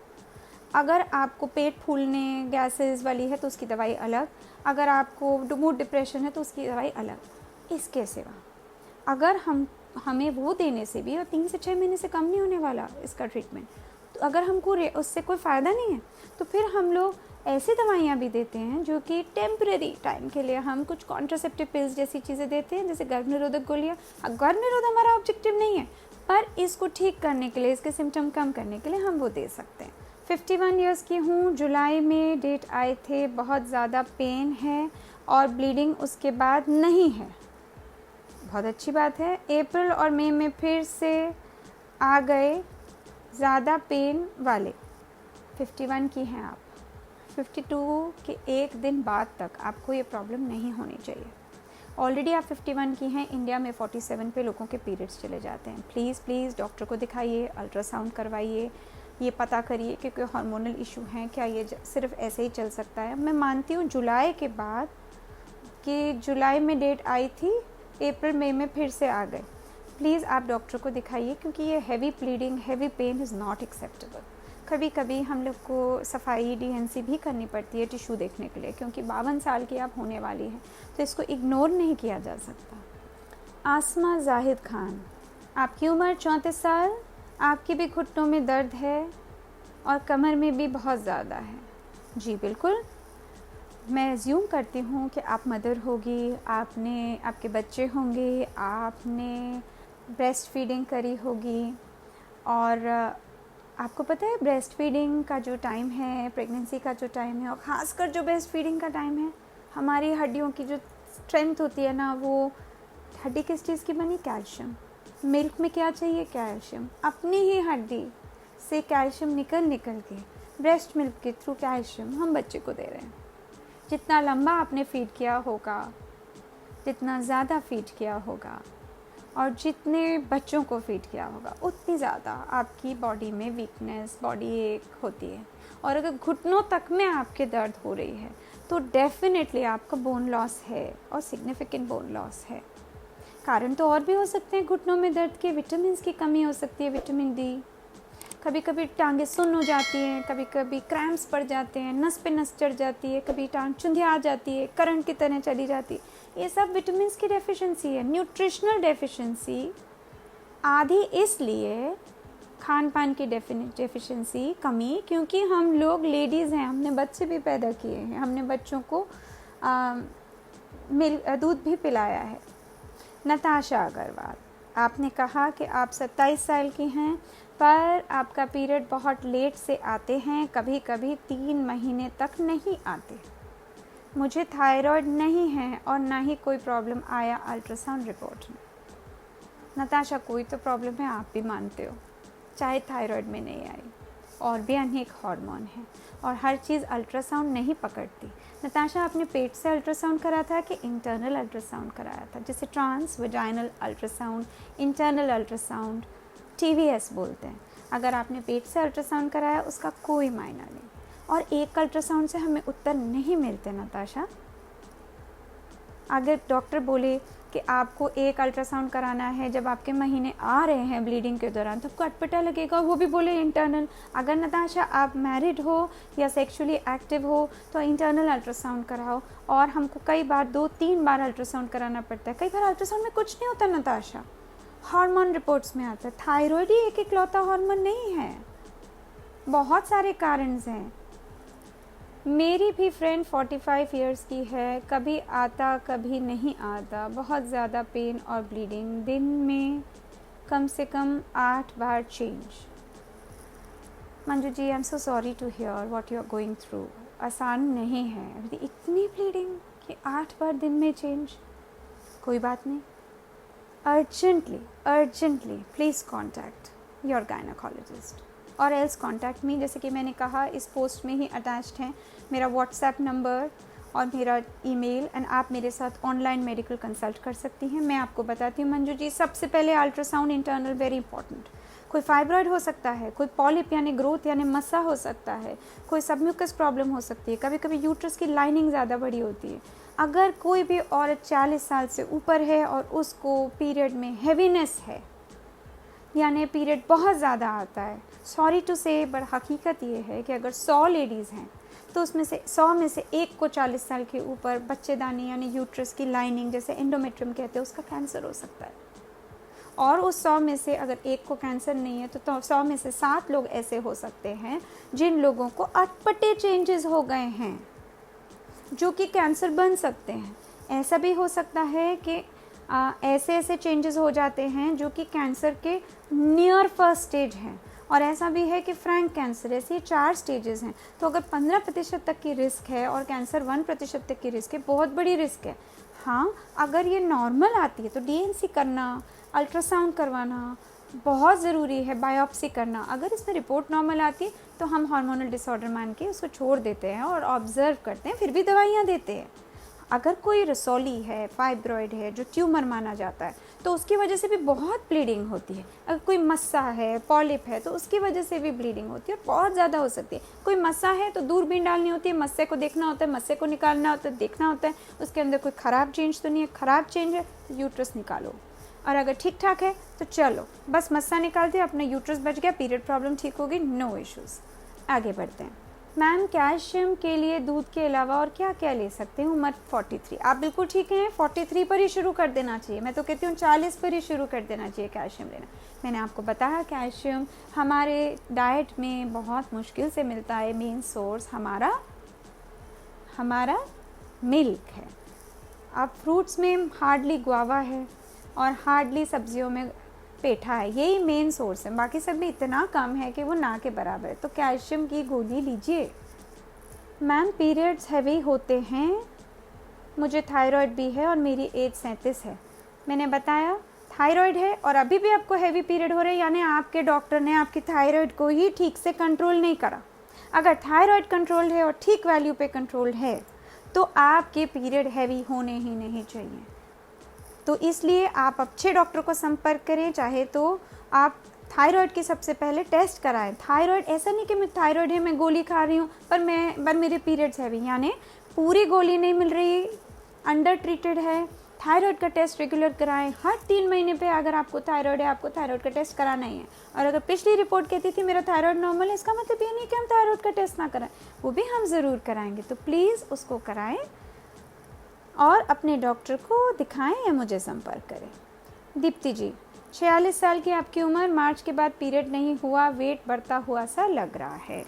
अगर आपको पेट फूलने गैसेस वाली है तो उसकी दवाई अलग, अगर आपको मूड डिप्रेशन है तो उसकी दवाई अलग। इसके सिवा अगर हमें वो देने से भी, और 3 से 6 महीने से कम नहीं होने वाला इसका ट्रीटमेंट, तो अगर हमको उससे कोई फ़ायदा नहीं है तो फिर हम लोग ऐसी दवाइयाँ भी देते हैं जो कि टेम्परेरी टाइम के लिए, हम कुछ कॉन्ट्रासेप्टिव पिल्स जैसी चीज़ें देते हैं, जैसे गर्भनिरोधक गोलियाँ। गर्भनिरोध हमारा ऑब्जेक्टिव नहीं है, पर इसको ठीक करने के लिए, इसके सिम्टम कम करने के लिए हम वो दे सकते हैं। 51 ईयर्स की हूँ, जुलाई में डेट आए थे, बहुत ज़्यादा पेन है और ब्लीडिंग उसके बाद नहीं है, बहुत अच्छी बात है। अप्रैल और मई में फिर से आ गए ज़्यादा पेन वाले। 51 की हैं आप, 52 के एक दिन बाद तक आपको ये प्रॉब्लम नहीं होनी चाहिए। ऑलरेडी आप 51 की हैं, इंडिया में 47 पे लोगों के पीरियड्स चले जाते हैं। प्लीज़ डॉक्टर को दिखाइए, अल्ट्रासाउंड करवाइए, ये पता करिए कि कोई हार्मोनल इशू है क्या, ये सिर्फ ऐसे ही चल सकता है। मैं मानती हूँ जुलाई के बाद, कि जुलाई में डेट आई थी, अप्रैल मई में फिर से आ गए। प्लीज़ आप डॉक्टर को दिखाइए, क्योंकि ये heavy bleeding, heavy pain is not acceptable. कभी कभी हम लोग को सफाई डीएनसी भी करनी पड़ती है टिश्यू देखने के लिए, क्योंकि 52 साल की आप होने वाली हैं, तो इसको इग्नोर नहीं किया जा सकता। आसमा जाहिद खान, आपकी उम्र 34 साल, आपकी भी घुटनों में दर्द है और कमर में भी बहुत ज़्यादा है। जी बिल्कुल, मैं एज्यूम करती हूँ कि आप मदर होगी, आपके बच्चे होंगे, आपने ब्रेस्ट फीडिंग करी होगी, और आपको पता है ब्रेस्ट फीडिंग का जो टाइम है, प्रेगनेंसी का जो टाइम है, और ख़ासकर जो ब्रेस्ट फीडिंग का टाइम है, हमारी हड्डियों की जो स्ट्रेंथ होती है ना, वो हड्डी किस चीज़ की बनी? कैल्शियम। मिल्क में क्या चाहिए? कैल्शियम। अपनी ही हड्डी से कैल्शियम निकल के ब्रेस्ट मिल्क के थ्रू कैल्शियम हम बच्चे को दे रहे हैं। जितना लंबा आपने फीड किया होगा, जितना ज़्यादा फीड किया होगा, और जितने बच्चों को फीड किया होगा, उतनी ज़्यादा आपकी बॉडी में वीकनेस, बॉडी एक होती है। और अगर घुटनों तक में आपके दर्द हो रही है तो डेफिनेटली आपका बोन लॉस है, और सिग्निफिकेंट बोन लॉस है। कारण तो और भी हो सकते हैं घुटनों में दर्द के। विटामिन की कमी हो सकती है, विटामिन डी, कभी कभी टांगें सुन्न हो जाती हैं, कभी कभी क्रैम्प्स पड़ जाते हैं, नस पे नस चढ़ जाती है, कभी टांग चुंधिया आ जाती है, करंट की तरह चली जाती है। ये सब विटामिन की डेफिशिएंसी है। न्यूट्रिशनल डेफिशिएंसी आधी इसलिए, खान पान की डेफिशिएंसी, कमी, क्योंकि हम लोग लेडीज़ हैं, हमने बच्चे भी पैदा किए हैं, हमने बच्चों को दूध भी पिलाया है। नताशा अग्रवाल, आपने कहा कि आप 27 साल की हैं, पर आपका पीरियड बहुत लेट से आते हैं, कभी कभी 3 महीने तक नहीं आते। मुझे थायराइड नहीं है और ना ही कोई प्रॉब्लम आया अल्ट्रासाउंड रिपोर्ट में। नताशा, कोई तो प्रॉब्लम है, आप भी मानते हो, चाहे थायराइड में नहीं आई, और भी अनेक हार्मोन हैं, और हर चीज़ अल्ट्रासाउंड नहीं पकड़ती। नताशा, आपने पेट से अल्ट्रासाउंड करा था कि इंटरनल अल्ट्रासाउंड कराया था, जिसे trans vaginal ultrasound, internal ultrasound, TVS बोलते हैं। अगर आपने पेट से अल्ट्रासाउंड कराया उसका कोई मायना नहीं, और एक अल्ट्रासाउंड से हमें उत्तर नहीं मिलते नताशा। अगर डॉक्टर बोले कि आपको एक अल्ट्रासाउंड कराना है जब आपके महीने आ रहे हैं ब्लीडिंग के दौरान, तो आपको अटपटा लगेगा, वो भी बोले इंटरनल। अगर नताशा आप मैरिड हो या सेक्सुअली एक्टिव हो तो इंटरनल अल्ट्रासाउंड कराओ। और हमको कई बार 2-3 बार अल्ट्रासाउंड कराना पड़ता है। कई बार अल्ट्रासाउंड में कुछ नहीं होता नताशा, हार्मोन रिपोर्ट्स में आता है। थायराइड ही एक इकलौता हार्मोन नहीं है, बहुत सारे कारण हैं। मेरी भी फ्रेंड 45 इयर्स की है, कभी आता कभी नहीं आता, बहुत ज़्यादा पेन और ब्लीडिंग, दिन में कम से कम 8 बार change. Manju ji, I am so sorry to hear what you are going through. आसान नहीं है, इतनी ब्लीडिंग कि 8 बार दिन में चेंज। कोई बात नहीं, urgently please contact your gynaecologist और एल्स कॉन्टैक्ट मी। जैसे कि मैंने कहा, इस पोस्ट में ही अटैच्ड है मेरा व्हाट्सएप नंबर और मेरा ईमेल, एंड आप मेरे साथ ऑनलाइन मेडिकल कंसल्ट कर सकती हैं। मैं आपको बताती हूँ मंजू जी, सबसे पहले अल्ट्रासाउंड इंटरनल वेरी इंपॉर्टेंट। कोई फाइब्रॉइड हो सकता है, कोई पॉलिप यानी ग्रोथ यानी मस्सा हो सकता है, कोई सबम्यूकस प्रॉब्लम हो सकती है, कभी कभी यूट्रस की लाइनिंग ज़्यादा बड़ी होती है। अगर कोई भी औरत 40 साल से ऊपर है और उसको पीरियड में हैवीनेस है यानी पीरियड बहुत ज़्यादा आता है, सॉरी टू से बट हकीकत ये है कि अगर 100 लेडीज़ हैं तो उसमें से 100 में से एक को 40 साल के ऊपर बच्चेदानी यानी यूट्रस की लाइनिंग, जैसे एंडोमेट्रियम कहते हैं, उसका कैंसर हो सकता है। और उस 100 में से अगर एक को कैंसर नहीं है तो 100 में से 7 लोग ऐसे हो सकते हैं जिन लोगों को अटपटे चेंजेस हो गए हैं जो कि कैंसर बन सकते हैं। ऐसा भी हो सकता है कि ऐसे चेंजेस हो जाते हैं जो कि कैंसर के नियर फर्स्ट स्टेज हैं, और ऐसा भी है कि फ्रैंक कैंसर, ऐसे ये 4 स्टेजेस हैं। तो अगर 15% तक की रिस्क है और कैंसर 1% तक की रिस्क है, बहुत बड़ी रिस्क है। हाँ, अगर ये नॉर्मल आती है तो डीएनसी करना, अल्ट्रासाउंड करवाना बहुत ज़रूरी है, बायोप्सी करना। अगर इसमें रिपोर्ट नॉर्मल आती है तो हम हार्मोनल डिसऑर्डर मान के उसको छोड़ देते हैं और ऑब्जर्व करते हैं, फिर भी दवाइयाँ देते हैं। अगर कोई रसौली है, फाइब्रॉइड है जो ट्यूमर माना जाता है, तो उसकी वजह से भी बहुत ब्लीडिंग होती है। अगर कोई मस्सा है, पॉलिप है, तो उसकी वजह से भी ब्लीडिंग होती है और बहुत ज़्यादा हो सकती है। कोई मस्सा है तो दूरबीन डालनी होती है, मस्से को देखना होता है, मस्से को निकालना होता है, देखना होता है उसके अंदर कोई ख़राब चेंज तो नहीं है। ख़राब चेंज है तो यूट्रस निकालो, और अगर ठीक ठाक है तो चलो बस मस्सा निकाल दिया, अपना यूट्रस बच गया, पीरियड प्रॉब्लम ठीक होगी, नो इश्यूज़। आगे बढ़ते हैं। मैम, कैल्शियम के लिए दूध के अलावा और क्या क्या ले सकते हैं? उम्र 43। आप बिल्कुल ठीक हैं, 43 पर ही शुरू कर देना चाहिए। मैं तो कहती हूँ 40 पर ही शुरू कर देना चाहिए कैल्शियम लेना। मैंने आपको बताया कैल्शियम हमारे डाइट में बहुत मुश्किल से मिलता है। मेन सोर्स हमारा मिल्क है। अब फ्रूट्स में हार्डली गुआवा है और हार्डली सब्जियों में पेठा है, यही मेन सोर्स है। बाकी सब भी इतना कम है कि वो ना के बराबर है। तो कैल्शियम की गोली लीजिए। मैम, पीरियड्स हैवी होते हैं, मुझे थायराइड भी है और मेरी एज 37 है। मैंने बताया थायराइड है और अभी भी आपको हैवी पीरियड हो रहे हैं, यानी आपके डॉक्टर ने आपकी थायराइड को ही ठीक से कंट्रोल नहीं करा। अगर थायराइड कंट्रोल है और ठीक वैल्यू पे कंट्रोल है तो आपके पीरियड हैवी होने ही नहीं चाहिए। तो इसलिए आप अच्छे डॉक्टर को संपर्क करें। चाहे तो आप थायराइड की सबसे पहले टेस्ट कराएं। थायराइड ऐसा नहीं कि मैं थायराइड है, मैं गोली खा रही हूँ पर मेरे पीरियड्स हैवी, यानी पूरी गोली नहीं मिल रही, अंडर ट्रीटेड है। थायराइड का टेस्ट रेगुलर कराएं। हर 3 महीने पे अगर आपको थायराइड है, आपको थायराइड का टेस्ट कराना ही है। और अगर पिछली रिपोर्ट कहती थी मेरा थायराइड नॉर्मल है, इसका मतलब ये नहीं कि हम थायराइड का टेस्ट ना कराएं, वो भी हम ज़रूर कराएंगे। तो प्लीज़ उसको कराएं और अपने डॉक्टर को दिखाएं या मुझे संपर्क करें। दीप्ति जी, 46 साल की आपकी उम्र, मार्च के बाद पीरियड नहीं हुआ, वेट बढ़ता हुआ सा लग रहा है।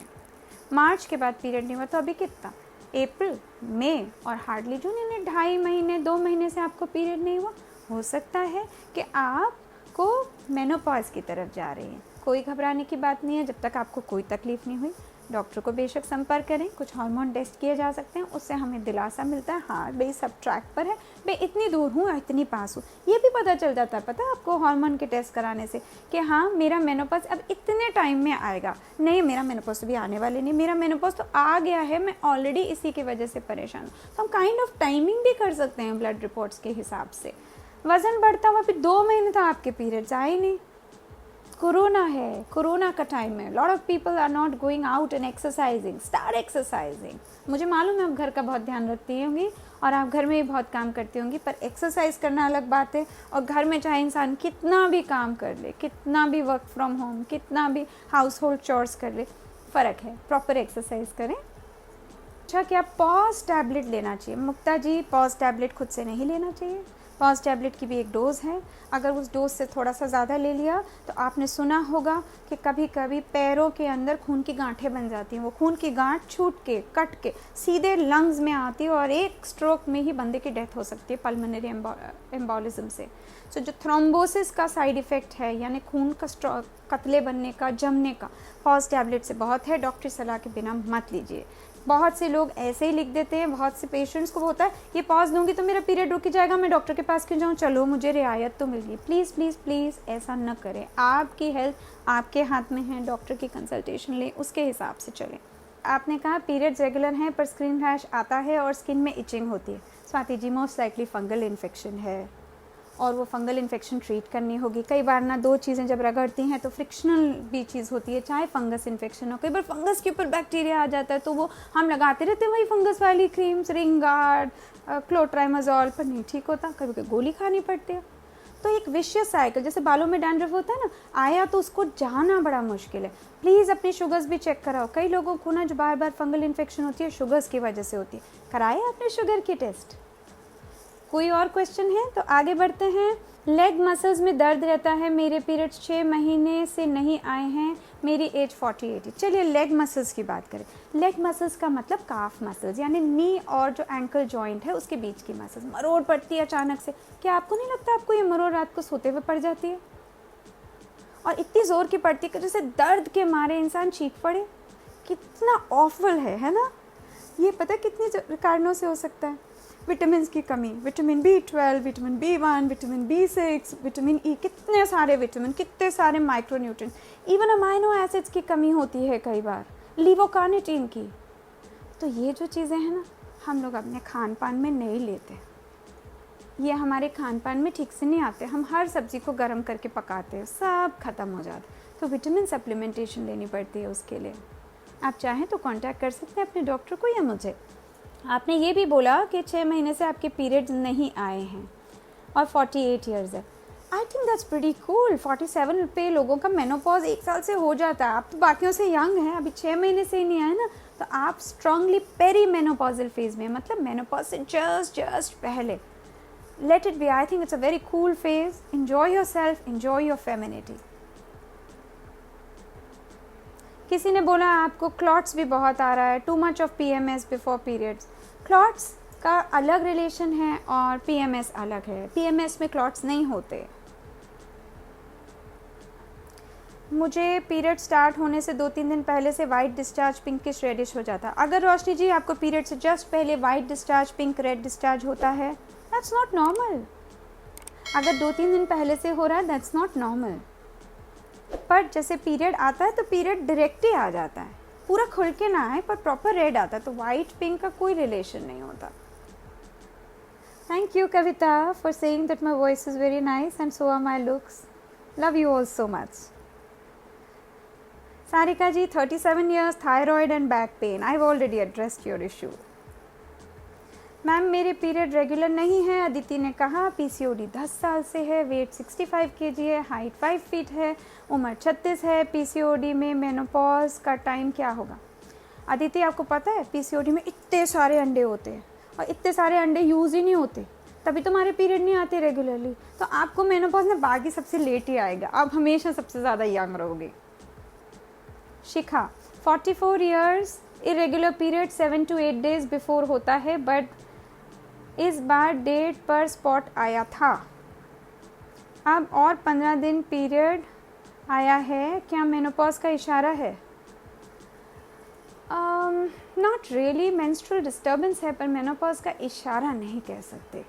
मार्च के बाद पीरियड नहीं हुआ तो अभी कितना, अप्रैल, मई और हार्डली जून, यानी 2.5 महीने 2 महीने से आपको पीरियड नहीं हुआ। हो सकता है कि आपको मेनोपॉज की तरफ जा रही है। कोई घबराने की बात नहीं है, जब तक आपको कोई तकलीफ नहीं हुई। डॉक्टर को बेशक संपर्क करें, कुछ हार्मोन टेस्ट किए जा सकते हैं, उससे हमें दिलासा मिलता है, हाँ भाई सब ट्रैक पर है, मैं इतनी दूर हूँ इतनी पास हूँ। ये भी पता चल जाता है, पता है आपको, हार्मोन के टेस्ट कराने से कि हाँ मेरा मेनोपॉज अब इतने टाइम में आएगा। नहीं, मेरा मेनोपॉज तो भी आने वाले नहीं, मेरा मेनोपॉज तो आ गया है, मैं ऑलरेडी इसी की वजह से परेशान हूँ। तो हम काइंड ऑफ टाइमिंग भी कर सकते हैं ब्लड रिपोर्ट्स के हिसाब से। वज़न बढ़ता हुआ, फिर 2 महीने तो आपके पीरियड्स आए नहीं, कोरोना है, कोरोना का टाइम है, lot of people are not going out and exercising, start exercising. मुझे मालूम है आप घर का बहुत ध्यान रखती होंगी और आप घर में भी बहुत काम करती होंगी, पर एक्सरसाइज करना अलग बात है। और घर में चाहे इंसान कितना भी काम कर ले, कितना भी वर्क फ्रॉम होम, कितना भी हाउस होल्ड चोर्स कर ले, फ़र्क है। प्रॉपर एक्सरसाइज करें। अच्छा, क्या पॉज टैबलेट लेना चाहिए? मुक्ता जी, पॉज टैबलेट खुद से नहीं लेना चाहिए। पॉज टैबलेट की भी एक डोज़ है, अगर उस डोज से थोड़ा सा ज़्यादा ले लिया तो आपने सुना होगा कि कभी कभी पैरों के अंदर खून की गांठें बन जाती हैं। वो खून की गांठ छूट के, कट के सीधे लंग्स में आती है और एक स्ट्रोक में ही बंदे की डेथ हो सकती है पल्मोनरी एम्बोलिज्म से। सो जो थ्रोम्बोसिस का साइड इफ़ेक्ट है, यानी खून का कतले बनने का, जमने का, पॉज टैबलेट से बहुत है। डॉक्टरी सलाह के बिना मत लीजिए। बहुत से लोग ऐसे ही लिख देते हैं, बहुत से पेशेंट्स को होता है ये पॉज दूंगी तो मेरा पीरियड रुक जाएगा, मैं डॉक्टर के पास क्यों जाऊँ, चलो मुझे रियायत तो मिल गई। प्लीज़ प्लीज़ प्लीज़ ऐसा न करें। आपकी हेल्थ आपके हाथ में है, डॉक्टर की कंसल्टेशन लें, उसके हिसाब से चलें। आपने कहा पीरियड्स रेगुलर हैं पर स्किन रैश आता है और स्किन में इचिंग होती है। Swati ji, most likely fungal infection है और वो फंगल इन्फेक्शन ट्रीट करनी होगी। कई बार ना दो चीज़ें जब रगड़ती हैं तो फ्रिक्शनल भी चीज़ होती है, चाहे फंगस इन्फेक्शन हो। कई बार फंगस के ऊपर बैक्टीरिया आ जाता है तो वो हम लगाते रहते हैं वही फंगस वाली क्रीम्स, रिंगार्ड, क्लोट्राइमाजोल, पर नहीं ठीक होता, कभी कभी गोली खानी पड़ती है। तो एक विशियस साइकिल, जैसे बालों में डैंड्रफ होता है ना, आया तो उसको जाना बड़ा मुश्किल है। प्लीज़ अपनी शुगर्स भी चेक कराओ। कई लोगों को ना जो बार बार फंगल इन्फेक्शन होती है शुगर्स की वजह से होती है। कराए आपने शुगर की टेस्ट? कोई और क्वेश्चन है तो आगे बढ़ते हैं। लेग मसल्स में दर्द रहता है, मेरे पीरियड्स 6 महीने से नहीं आए हैं, मेरी एज 48 है। चलिए लेग मसल्स की बात करें। लेग मसल्स का मतलब काफ मसल्स, यानी नी और जो एंकल जॉइंट है उसके बीच की मसल्स। मरोड़ पड़ती है अचानक से, क्या आपको नहीं लगता आपको ये मरोड़ रात को सोते हुए पड़ जाती है? और इतनी ज़ोर की पड़ती है कि जैसे दर्द के मारे इंसान चीख पड़े। कितना ऑफुल है ना? ये पता कितने कारणों से हो सकता है। विटामिन की कमी, vitamin B12, vitamin B1, vitamin B6, vitamin E, कितने सारे विटामिन, कितने सारे माइक्रोन्यूट्रिएंट, इवन अमाइनो एसिड्स की कमी होती है कई बार, लिवोकार्निटीन की। तो ये जो चीज़ें हैं ना, हम लोग अपने खान पान में नहीं लेते, ये हमारे खान पान में ठीक से नहीं आते। हम हर सब्ज़ी को गर्म करके पकाते हैं, सब खत्म हो जाता है। तो विटामिन सप्लीमेंटेशन लेनी पड़ती है उसके लिए। आप चाहें तो कांटेक्ट कर सकते हैं अपने डॉक्टर को या मुझे। आपने ये भी बोला कि 6 महीने से आपके पीरियड्स नहीं आए हैं और 48 ईयर्स है। I think that's pretty cool. 47 पे लोगों का मेनोपॉज 1 साल से हो जाता है। आप तो बाकियों से यंग हैं, अभी 6 महीने से ही नहीं आए ना, तो आप स्ट्रांगली पेरी मेनोपॉजल फेज में, मतलब मेनोपॉज से जस्ट पहले। Let it be. I think it's a very cool phase. Enjoy your self, enjoy your femininity. किसी ने बोला आपको क्लॉट्स भी बहुत आ रहा है, too much of PMS before periods. Clots का अलग रिलेशन है और PMS अलग है। PMS में क्लॉट्स नहीं होते। मुझे पीरियड स्टार्ट होने से 2-3 दिन पहले से वाइट डिस्चार्ज, पिंकिश रेडिश हो जाता है। अगर रोशनी जी आपको पीरियड से जस्ट पहले white discharge, pink red discharge होता है, दैट्स नॉट नॉर्मल। अगर 2-3 दिन पहले से हो रहा है, दैट्स नॉट नॉर्मल। पर जैसे पीरियड आता है तो पीरियड डायरेक्ट ही आ जाता है, पूरा खुल के ना आए पर प्रॉपर रेड आता है, तो वाइट पिंक का कोई रिलेशन नहीं होता। Thank you Kavita for saying that my voice is very nice and so are my looks. Love you all so much. Sarika ji, 37 years, thyroid and back pain. I have already addressed your issue. Ma'am मेरे पीरियड रेगुलर नहीं है, अदिति ने कहा। PCOD 10 साल से है, वेट 65 kg है, हाइट 5 फीट है, उम्र 36 है। PCOD में मेनोपॉज का टाइम क्या होगा? अदिति आपको पता है PCOD में इतने सारे अंडे होते हैं और इतने सारे अंडे यूज़ ही नहीं होते, तभी तुम्हारे पीरियड नहीं आते रेगुलरली। तो आपको मेनोपॉज में बाकी सबसे लेट ही आएगा, आप हमेशा सबसे ज़्यादा यंग रहोगे। शिखा, 44 years, irregular period 7 to 8 days before होता है, बट इस बार डेट पर स्पॉट आया था। अब और 15 दिन पीरियड आया है, क्या मेनोपॉज का इशारा है? नॉट रियली, मेंस्ट्रुअल डिस्टर्बेंस है पर मेनोपॉज का इशारा नहीं कह सकते।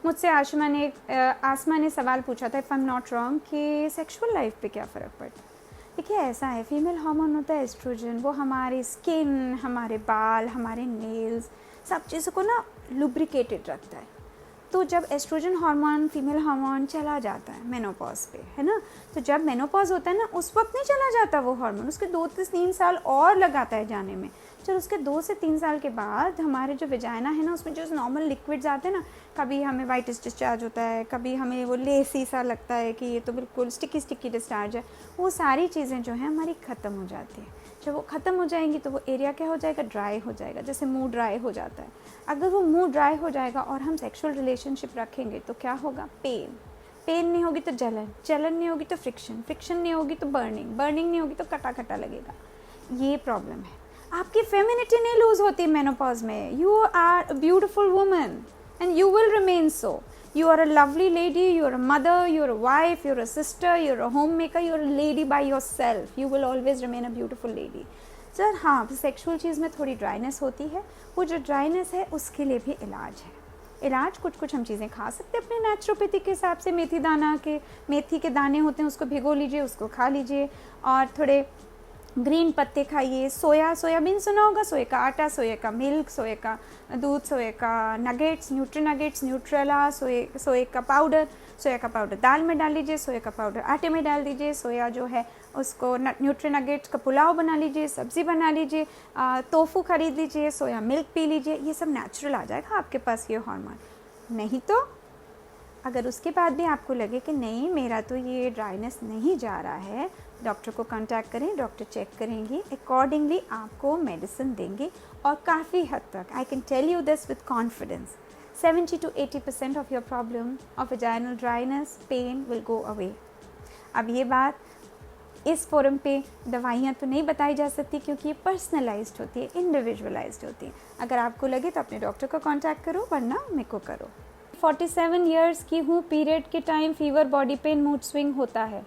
मुझसे आसमा ने सवाल पूछा था, if I am not wrong, कि सेक्सुअल लाइफ पे क्या फ़र्क पड़ता है। देखिए ऐसा है, फीमेल हार्मोन होता है एस्ट्रोजन, वो हमारी स्किन, हमारे बाल, हमारे नेल्स, सब चीज़ों को ना लुब्रिकेटेड रखता है। तो जब एस्ट्रोजन हार्मोन, फीमेल हार्मोन चला जाता है मेनोपॉज पे, है ना, तो जब मेनोपॉज होता है ना उस वक्त नहीं चला जाता वो हार्मोन, उसके 2 से 3 साल और लगाता है जाने में। चलो उसके 2 से 3 साल के बाद हमारे जो विजाइना है ना उसमें जो नॉर्मल लिक्विड्स आते हैं ना, कभी हमें वाइट डिस्चार्ज होता है, कभी हमें वो लेसी सा लगता है कि ये तो बिल्कुल स्टिकी डिस्चार्ज है, वो सारी चीज़ें जो हैं हमारी ख़त्म हो जाती हैं। जब वो ख़त्म हो जाएंगी तो वो एरिया क्या हो जाएगा, ड्राई हो जाएगा, जैसे मुंह ड्राई हो जाता है। अगर वो मुंह ड्राई हो जाएगा और हम सेक्सुअल रिलेशनशिप रखेंगे तो क्या होगा, पेन नहीं होगी तो जलन नहीं होगी तो फ्रिक्शन नहीं होगी तो बर्निंग नहीं होगी तो कटा लगेगा। ये प्रॉब्लम है। आपकी फेमिनिटी नहीं लूज होती मेनोपॉज में। You are a beautiful woman and you will remain so. You are a lovely lady, you are a mother, you are a wife, you are a sister, you are a homemaker, you are a lady by yourself. You will always remain a beautiful lady. Sir हाँ, सेक्सुअल चीज़ में थोड़ी ड्राइनेस होती है, वो जो ड्राइनेस है उसके लिए भी इलाज है। इलाज कुछ हम चीज़ें खा सकते हैं अपने नेचुरोपैथी के हिसाब से। मेथी के दाने होते हैं, उसको भिगो लीजिए, उसको खा लीजिए, और थोड़े ग्रीन पत्ते खाइए। सोयाबीन सुना होगा, सोए का आटा, सोए का मिल्क, सोए का दूध, सोए का नगेट्स, न्यूट्रेला, सोए का पाउडर दाल में डाल लीजिए, सोए का पाउडर आटे में डाल दीजिए, सोया जो है उसको न्यूट्री नगेट्स का पुलाव बना लीजिए, सब्ज़ी बना लीजिए, टोफू खरीद लीजिए, सोया मिल्क पी लीजिए। ये सब नेचुरल आ जाएगा आपके पास ये हार्मोन। नहीं तो अगर उसके बाद भी आपको लगे कि नहीं मेरा तो ये ड्राइनेस नहीं जा रहा है, डॉक्टर को कांटेक्ट करें, डॉक्टर चेक करेंगी, अकॉर्डिंगली आपको मेडिसिन देंगे, और काफ़ी हद तक I can tell you this with confidence, 70 to 80% of your problem of vaginal dryness pain will go away. अब ये बात इस फोरम पे दवाइयाँ तो नहीं बताई जा सकती क्योंकि ये पर्सनलाइज्ड होती है, इंडिविजुअलाइज्ड होती है। अगर आपको लगे तो अपने डॉक्टर को कांटेक्ट करो, वरना मेरे को करो। 47 ईयर्स की हूँ, पीरियड के time fever, body pain, mood swing होता है।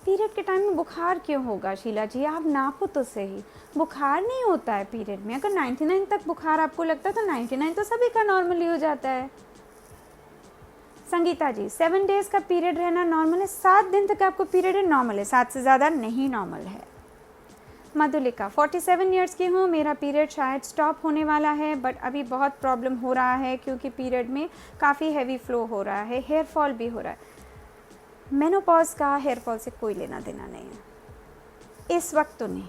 पीरियड के टाइम में बुखार क्यों होगा शीला जी, आप नापो तो सही। बुखार नहीं होता है पीरियड में। अगर 99 तक बुखार आपको लगता है तो 99 तो सभी का नॉर्मली हो जाता है। संगीता जी, 7 डेज का पीरियड रहना नॉर्मल है, 7 दिन तक आपको पीरियड है, नॉर्मल है, 7 से ज़्यादा नहीं नॉर्मल है। मधुलिका, 47 ईयर्स की हूँ, मेरा पीरियड शायद स्टॉप होने वाला है, बट अभी बहुत प्रॉब्लम हो रहा है क्योंकि पीरियड में काफ़ी हैवी फ्लो हो रहा है, हेयर फॉल भी हो रहा है। मेनोपॉज का हेयर फॉल से कोई लेना देना नहीं है इस वक्त तो नहीं।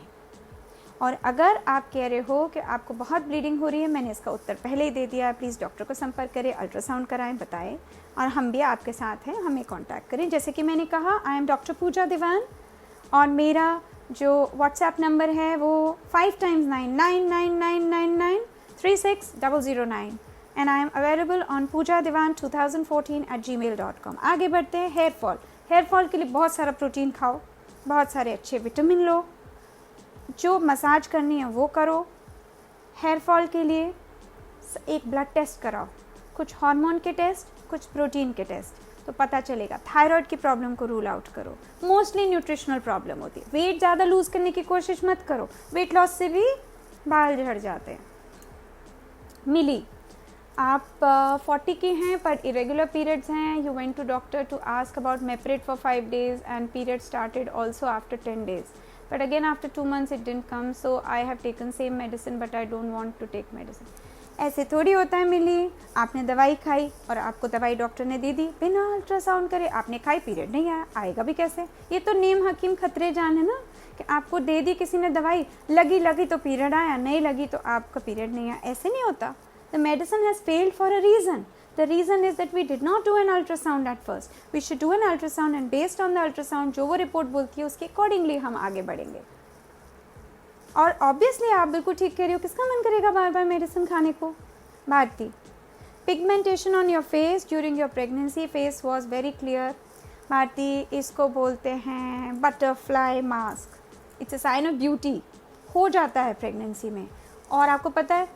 और अगर आप कह रहे हो कि आपको बहुत ब्लीडिंग हो रही है, मैंने इसका उत्तर पहले ही दे दिया है। प्लीज़ डॉक्टर को संपर्क करें, अल्ट्रासाउंड कराएं, बताएं, और हम भी आपके साथ हैं, हमें कांटेक्ट करें। जैसे कि मैंने कहा, आई एम डॉक्टर पूजा दीवान, और मेरा जो व्हाट्सएप नंबर है वो 5 times 9 99999 36009, and I am available on poojadevan2014@gmail.com। आगे बढ़ते हैं। हेयर फॉल के लिए बहुत सारा प्रोटीन खाओ, बहुत सारे अच्छे विटामिन लो, जो मसाज करनी है वो करो। हेयर फॉल के लिए एक ब्लड टेस्ट कराओ, कुछ हार्मोन के टेस्ट, कुछ प्रोटीन के टेस्ट, तो पता चलेगा। थायराइड की प्रॉब्लम को रूल आउट करो, मोस्टली न्यूट्रिशनल प्रॉब्लम होती है। वेट ज़्यादा लूज़ करने की कोशिश मत करो, वेट लॉस से भी बाल झड़ जाते हैं। मिली, आप 40 की हैं पर इरेगुलर पीरियड्स हैं, you went to doctor to ask about meprid for 5 days and period started also after 10 days, but again after 2 months it didn't come, so I have taken same medicine but I don't want to take medicine। ऐसे थोड़ी होता है मिली, आपने दवाई खाई और आपको दवाई डॉक्टर ने दे दी बिना अल्ट्रासाउंड करे, आपने खाई, पीरियड नहीं आया, आएगा भी कैसे? ये तो नेम हकीम खतरे जान है ना, कि आपको दे दी किसी ने दवाई, लगी तो पीरियड आया, नहीं लगी तो आपका पीरियड नहीं आया, ऐसे नहीं होता। The medicine has failed for a reason. The reason is that we did not do an ultrasound at first. We should do an ultrasound and based on the ultrasound जो वो रिपोर्ट बोलती है उसके अकॉर्डिंगली हम आगे बढ़ेंगे। और ऑब्वियसली आप बिल्कुल ठीक कह रही हो, किसका मन करेगा बार बार मेडिसिन खाने को। Bharti, pigmentation on your face during your pregnancy, face was very clear. Bharti, इसको बोलते हैं butterfly mask, it's a sign of beauty, हो जाता है प्रेगनेंसी में, और आपको पता है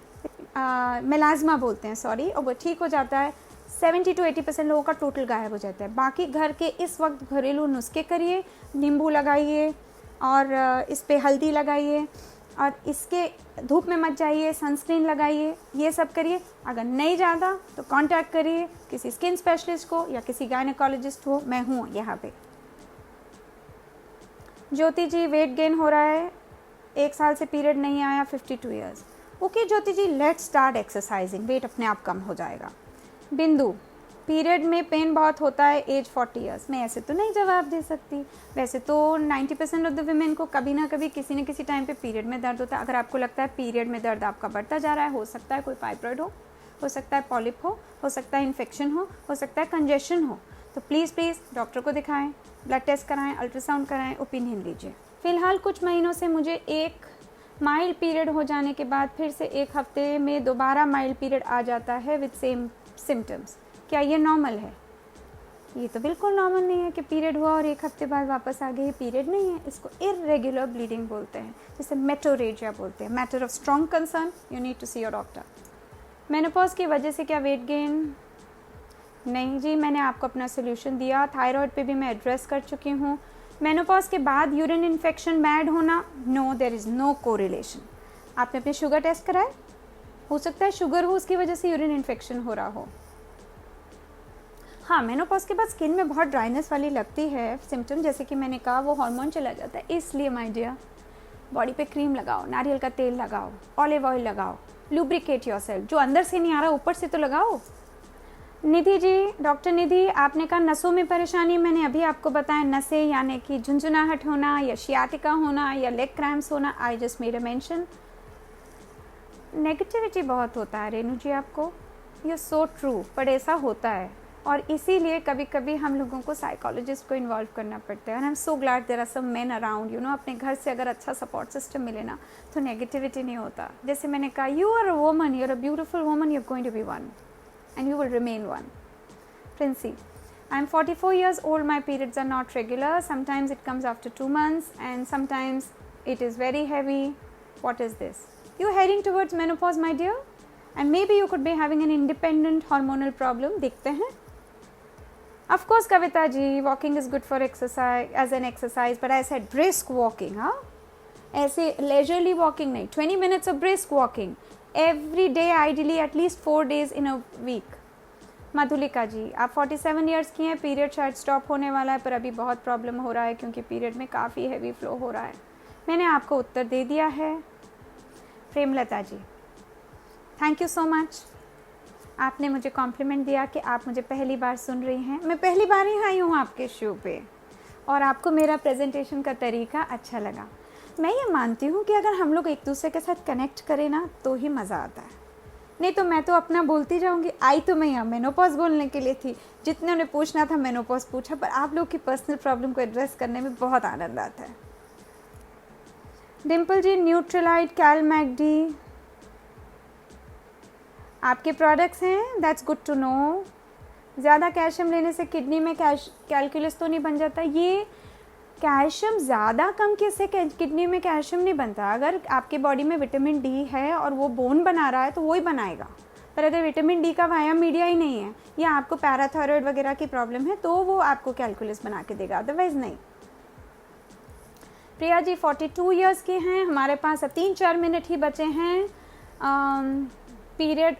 मेलाज्मा बोलते हैं, सॉरी, और वो ठीक हो जाता है। 70 to 80% लोगों का टोटल गायब हो जाता है। बाकी घर के इस वक्त घरेलू नुस्खे करिए, नींबू लगाइए और इस पे हल्दी लगाइए, और इसके धूप में मत जाइए, सनस्क्रीन लगाइए, ये सब करिए। अगर नहीं ज़्यादा तो कांटेक्ट करिए किसी स्किन स्पेशलिस्ट को या किसी गायनेकोलॉजिस्ट हो, मैं हूँ यहाँ पे। ज्योति जी, वेट गेन हो रहा है, 1 साल से पीरियड नहीं आया, 52 years. Okay Jyoti ji, let's start exercising, weight अपने आप कम हो जाएगा। बिंदु, पीरियड में पेन बहुत होता है एज 40 ईयर्स में, ऐसे तो नहीं जवाब दे सकती। वैसे तो 90% ऑफ द वीमेन को कभी ना कभी किसी न किसी टाइम पे पीरियड में दर्द होता है। अगर आपको लगता है पीरियड में दर्द आपका बढ़ता जा रहा है, हो सकता है कोई फाइब्रॉइड हो सकता है पॉलिप हो सकता है इन्फेक्शन हो सकता है कंजेशन हो, तो प्लीज़ डॉक्टर को दिखाएं, ब्लड टेस्ट कराएं, अल्ट्रासाउंड कराएं, ओपिनियन लीजिए। फ़िलहाल कुछ महीनों से मुझे एक माइल्ड पीरियड हो जाने के बाद फिर से एक हफ्ते में दोबारा माइल्ड पीरियड आ जाता है विद सेम सिम्टम्स। क्या ये नॉर्मल है? ये तो बिल्कुल नॉर्मल नहीं है कि पीरियड हुआ और एक हफ्ते बाद वापस आ गए। ये पीरियड नहीं है, इसको इरेगुलर ब्लीडिंग बोलते हैं, जिसे मेटोरेजिया बोलते हैं। Matter of strong concern, you need to see your doctor. Menopause की वजह से क्या वेट गेन? नहीं जी, मैंने आपको अपना सोल्यूशन दिया। थायराइड पे भी मैं एड्रेस कर चुकी हूँ। मेनोपॉज के बाद यूरिन इन्फेक्शन बैड होना? No, there is no correlation. आपने अपने शुगर टेस्ट कराए? हो सकता है शुगर हो, उसकी वजह से यूरिन इन्फेक्शन हो रहा हो। हाँ, मेनोपॉज के बाद स्किन में बहुत ड्राइनेस वाली लगती है सिम्टम, जैसे कि मैंने कहा वो हार्मोन चला जाता है। इसलिए माय डियर, बॉडी पे क्रीम लगाओ, नारियल का तेल लगाओ, ऑलिव ऑयल लगाओ, लुब्रिकेट योरसेल्फ। जो अंदर से नहीं आ रहा ऊपर से तो लगाओ। निधि जी, डॉक्टर निधि, आपने कहा नसों में परेशानी। मैंने अभी आपको बताया नसें यानी कि झुंझुनाहट होना या शियाटिका होना या लेग क्रैम्प्स होना। I just made a mention. Negativity बहुत होता है रेनू जी आपको, यू सो ट्रू, पर ऐसा होता है और इसीलिए कभी कभी हम लोगों को साइकोलॉजिस्ट को इन्वॉल्व करना पड़ता है। And I am so glad there are some men around, you know. अपने घर से अगर अच्छा सपोर्ट सिस्टम मिले ना तो नेगेटिविटी नहीं होता। जैसे मैंने कहा, you are a woman, you are a beautiful woman, you are going to be one and you will remain one. Princey, I am 44 years old. My periods are not regular. Sometimes it comes after 2 months and sometimes it is very heavy. What is this? You are heading towards menopause, my dear, and maybe you could be having an independent hormonal problem. देखते हैं. Of course, Kavita ji, walking is good for exercise, as an exercise, but I said brisk walking, huh? ऐसे leisurely walking नहीं, 20 minutes of brisk walking. Every day, ideally at least 4 days in a week. Madhulika जी, आप 47 ईयर्स की हैं, पीरियड शायद स्टॉप होने वाला है पर अभी बहुत प्रॉब्लम हो रहा है क्योंकि पीरियड में काफ़ी हैवी फ्लो हो रहा है। मैंने आपको उत्तर दे दिया है। प्रेमलता जी, थैंक यू सो मच। आपने मुझे कॉम्प्लीमेंट दिया कि आप मुझे पहली बार सुन रही हैं। मैं पहली बार ही आई हूँ आपके शो पे और आपको मेरा प्रेजेंटेशन का तरीका अच्छा लगा। मैं ये मानती हूँ कि अगर हम लोग एक दूसरे के साथ कनेक्ट करें ना तो ही मज़ा आता है, नहीं तो मैं तो अपना बोलती जाऊँगी। आई तो मैं यहाँ मेनोपॉज बोलने के लिए थी, जितने ने पूछना था मेनोपॉज पूछा, पर आप लोग की पर्सनल प्रॉब्लम को एड्रेस करने में बहुत आनंद आता है। डिम्पल जी, न्यूट्रलाइट, कैलमैगडी आपके प्रोडक्ट्स हैं, दैट्स गुड टू नो। ज़्यादा कैल्शियम लेने से किडनी में कैलकुलस तो नहीं बन जाता? ये कैल्शियम ज़्यादा कम से किडनी में कैल्शियम नहीं बनता। अगर आपके बॉडी में विटामिन डी है और वो बोन बना रहा है तो वो ही बनाएगा, पर अगर विटामिन डी का वाया मीडिया ही नहीं है या आपको पैराथायरॉयड वगैरह की प्रॉब्लम है तो वो आपको कैलकुलस बना के देगा, अदरवाइज़ नहीं। प्रिया जी 42 ईयर्स की हैं, हमारे पास अब 3-4 मिनट ही बचे हैं। पीरियड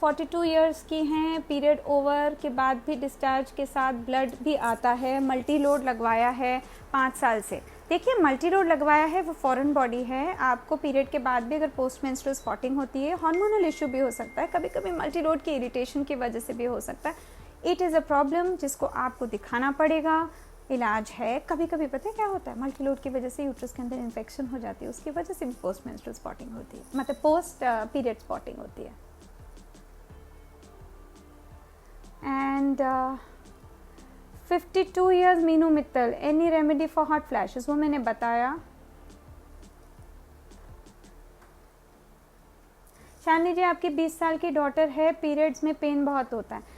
42 ईयर्स की हैं, पीरियड ओवर के बाद भी डिस्चार्ज के साथ ब्लड भी आता है, मल्टी लोड लगवाया है 5 साल से। देखिए, मल्टी लोड लगवाया है वो फॉरेन बॉडी है। आपको पीरियड के बाद भी अगर पोस्ट मेंस्ट्रुअल स्पॉटिंग होती है, हार्मोनल इशू भी हो सकता है, कभी कभी मल्टी लोड की इरिटेशन की वजह से भी हो सकता है। इट इज़ अ प्रॉब्लम जिसको आपको दिखाना पड़ेगा, इलाज है। कभी कभी पता है क्या होता है, मल्टी लोड की वजह से यूट्रस के अंदर इन्फेक्शन हो जाती है, उसकी वजह से भी पोस्ट मेंस्ट्रुअल स्पॉटिंग होती है, मतलब पोस्ट पीरियड स्पॉटिंग होती है। And 52 years Meenu Mittal, any remedy for hot flashes? वो मैंने बताया। शालिनी जी, आपकी 20 साल की डॉटर है, पीरियड्स में पेन बहुत होता है।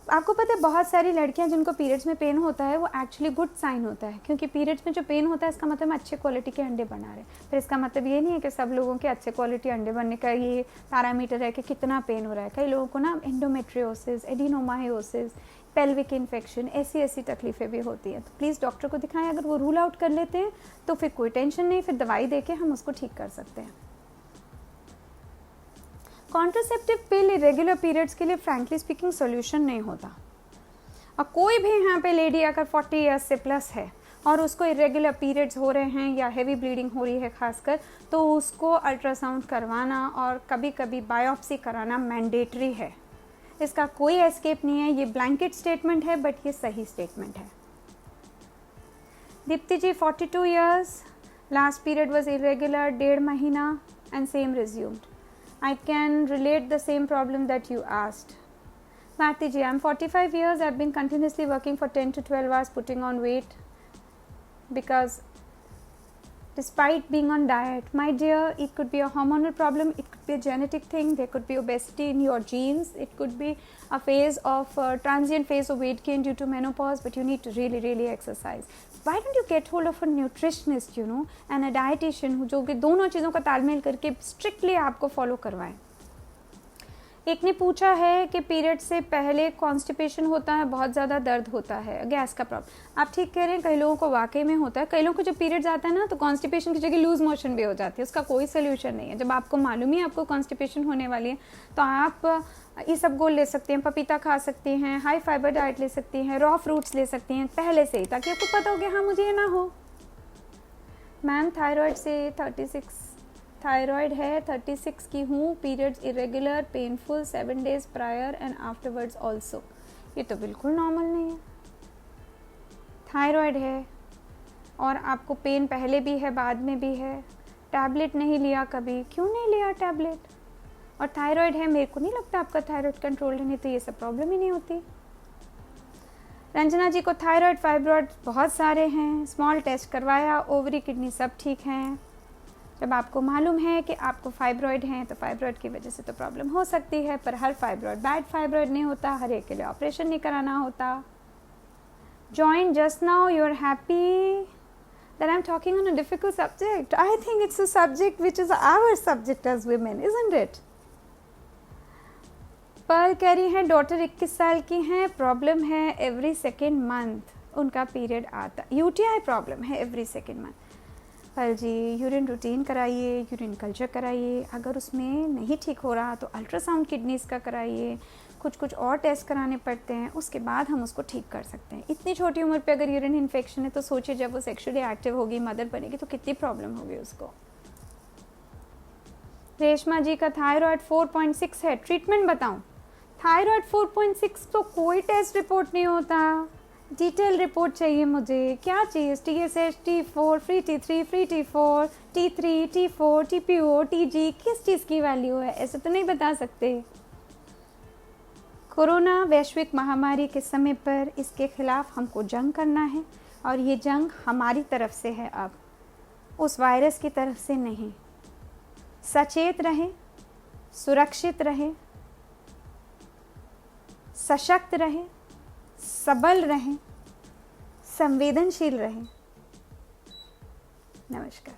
आपको पता है बहुत सारी लड़कियां जिनको पीरियड्स में पेन होता है वो एक्चुअली गुड साइन होता है, क्योंकि पीरियड्स में जो पेन होता है इसका मतलब हम अच्छे क्वालिटी के अंडे बना रहे हैं। फिर इसका मतलब ये नहीं है कि सब लोगों के अच्छे क्वालिटी अंडे बनने का ये पैरामीटर है कि कितना पेन हो रहा है। कई लोगों को ना एंडोमेट्रियोसिस, एडिनोमायोसिस, पेल्विक इन्फेक्शन, ऐसी तकलीफ़ें भी होती हैं। तो प्लीज़ डॉक्टर को दिखाएं। अगर वो रूल आउट कर लेते हैं तो फिर कोई टेंशन नहीं, फिर दवाई दे के हम उसको ठीक कर सकते हैं। कॉन्ट्रासेप्टिव पिल इरेगुलर पीरियड्स के लिए फ्रैंकली स्पीकिंग सोल्यूशन नहीं होता। और कोई भी यहाँ पे लेडी अगर 40 ईयर्स से प्लस है और उसको इरेगुलर पीरियड्स हो रहे हैं या हेवी ब्लीडिंग हो रही है खासकर, तो उसको अल्ट्रासाउंड करवाना और कभी कभी बायोप्सी कराना मैंडेटरी है। इसका कोई एस्केप नहीं है, ये ब्लैंकेट स्टेटमेंट है बट ये सही स्टेटमेंट है। दीप्ति जी 42 years, last period was irregular, 1.5 महीना and same resumed. I can relate the same problem that you asked. Bharti ji, I'm 45 years. I've been continuously working for 10 to 12 hours, putting on weight because despite being on diet, my dear, it could be a hormonal problem, it could be a genetic thing, there could be obesity in your genes, it could be a phase of transient phase of weight gain due to menopause, but you need to really exercise. Why don't you get hold of a nutritionist, you know, and a dietitian जो कि दोनों चीज़ों का तालमेल करके strictly आपको follow करवाएं। एक ने पूछा है कि पीरियड से पहले कॉन्स्टिपेशन होता है, बहुत ज़्यादा दर्द होता है, गैस का प्रॉब्लम। आप ठीक कह रहे हैं, कई लोगों को वाकई में होता है। कई लोगों को जब पीरियड्स आता है ना तो कॉन्स्टिपेशन की जगह लूज मोशन भी हो जाती है, उसका कोई सोल्यूशन नहीं है। जब आपको मालूम ही आपको कॉन्स्टिपेशन होने वाली है तो आप इसबगोल ले सकते हैं, पपीता खा सकते हैं, हाई फाइबर डाइट ले सकती हैं, रॉ फ्रूट्स ले सकती हैं पहले से ही, ताकि आपको पता हो कि हाँ मुझे ये ना हो। मैम थायराइड से 36 थायराइड है, 36 की हूँ, periods irregular, painful 7 days prior and afterwards also. ये तो बिल्कुल नॉर्मल नहीं है। थायराइड है और आपको पेन पहले भी है बाद में भी है, टैबलेट नहीं लिया कभी, क्यों नहीं लिया टैबलेट? और थायराइड है, मेरे को नहीं लगता आपका थायराइड कंट्रोल है, नहीं तो ये सब प्रॉब्लम ही नहीं होती। रंजना जी को थायराइड फाइब्रॉइड बहुत सारे हैं, स्मॉल टेस्ट करवाया, ओवरी किडनी सब ठीक हैं। जब आपको मालूम है कि आपको फाइब्रॉइड हैं तो फाइब्रॉइड की वजह से तो प्रॉब्लम हो सकती है, पर हर फाइब्रॉइड बैड फाइब्रॉइड नहीं होता, हर एक के लिए ऑपरेशन नहीं कराना होता। Join just now, you are happy that I am talking on a difficult subject. I think it's a subject which is our subject as women, isn't it? Pearl कह रही हैं डॉटर 21 साल की हैं, प्रॉब्लम है एवरी सेकेंड मंथ उनका पीरियड आता, यूटीआई प्रॉब्लम है एवरी सेकेंड मंथ। पर्ल जी यूरिन रूटीन कराइए, यूरिन कल्चर कराइए, अगर उसमें नहीं ठीक हो रहा तो अल्ट्रासाउंड किडनीज़ का कराइए, कुछ और टेस्ट कराने पड़ते हैं, उसके बाद हम उसको ठीक कर सकते हैं। इतनी छोटी उम्र पे अगर यूरिन इन्फेक्शन है तो सोचिए जब वो सेक्सुअली एक्टिव होगी, मदर बनेगी तो कितनी प्रॉब्लम होगी उसको। रेशमा जी का थायराइड 4.6 है, ट्रीटमेंट बताऊं? थायराइड 4.6 तो कोई टेस्ट रिपोर्ट नहीं होता, डिटेल रिपोर्ट चाहिए मुझे। क्या चाहिए? TSH, T4, free T3, free T4, T3, T4, TPO, TG, किस चीज़ की वैल्यू है, ऐसे तो नहीं बता सकते। कोरोना वैश्विक महामारी के समय पर इसके खिलाफ हमको जंग करना है और ये जंग हमारी तरफ से है, अब उस वायरस की तरफ से नहीं। सचेत रहें, सुरक्षित रहें, सशक्त रहें, सबल रहें, संवेदनशील रहें। नमस्कार।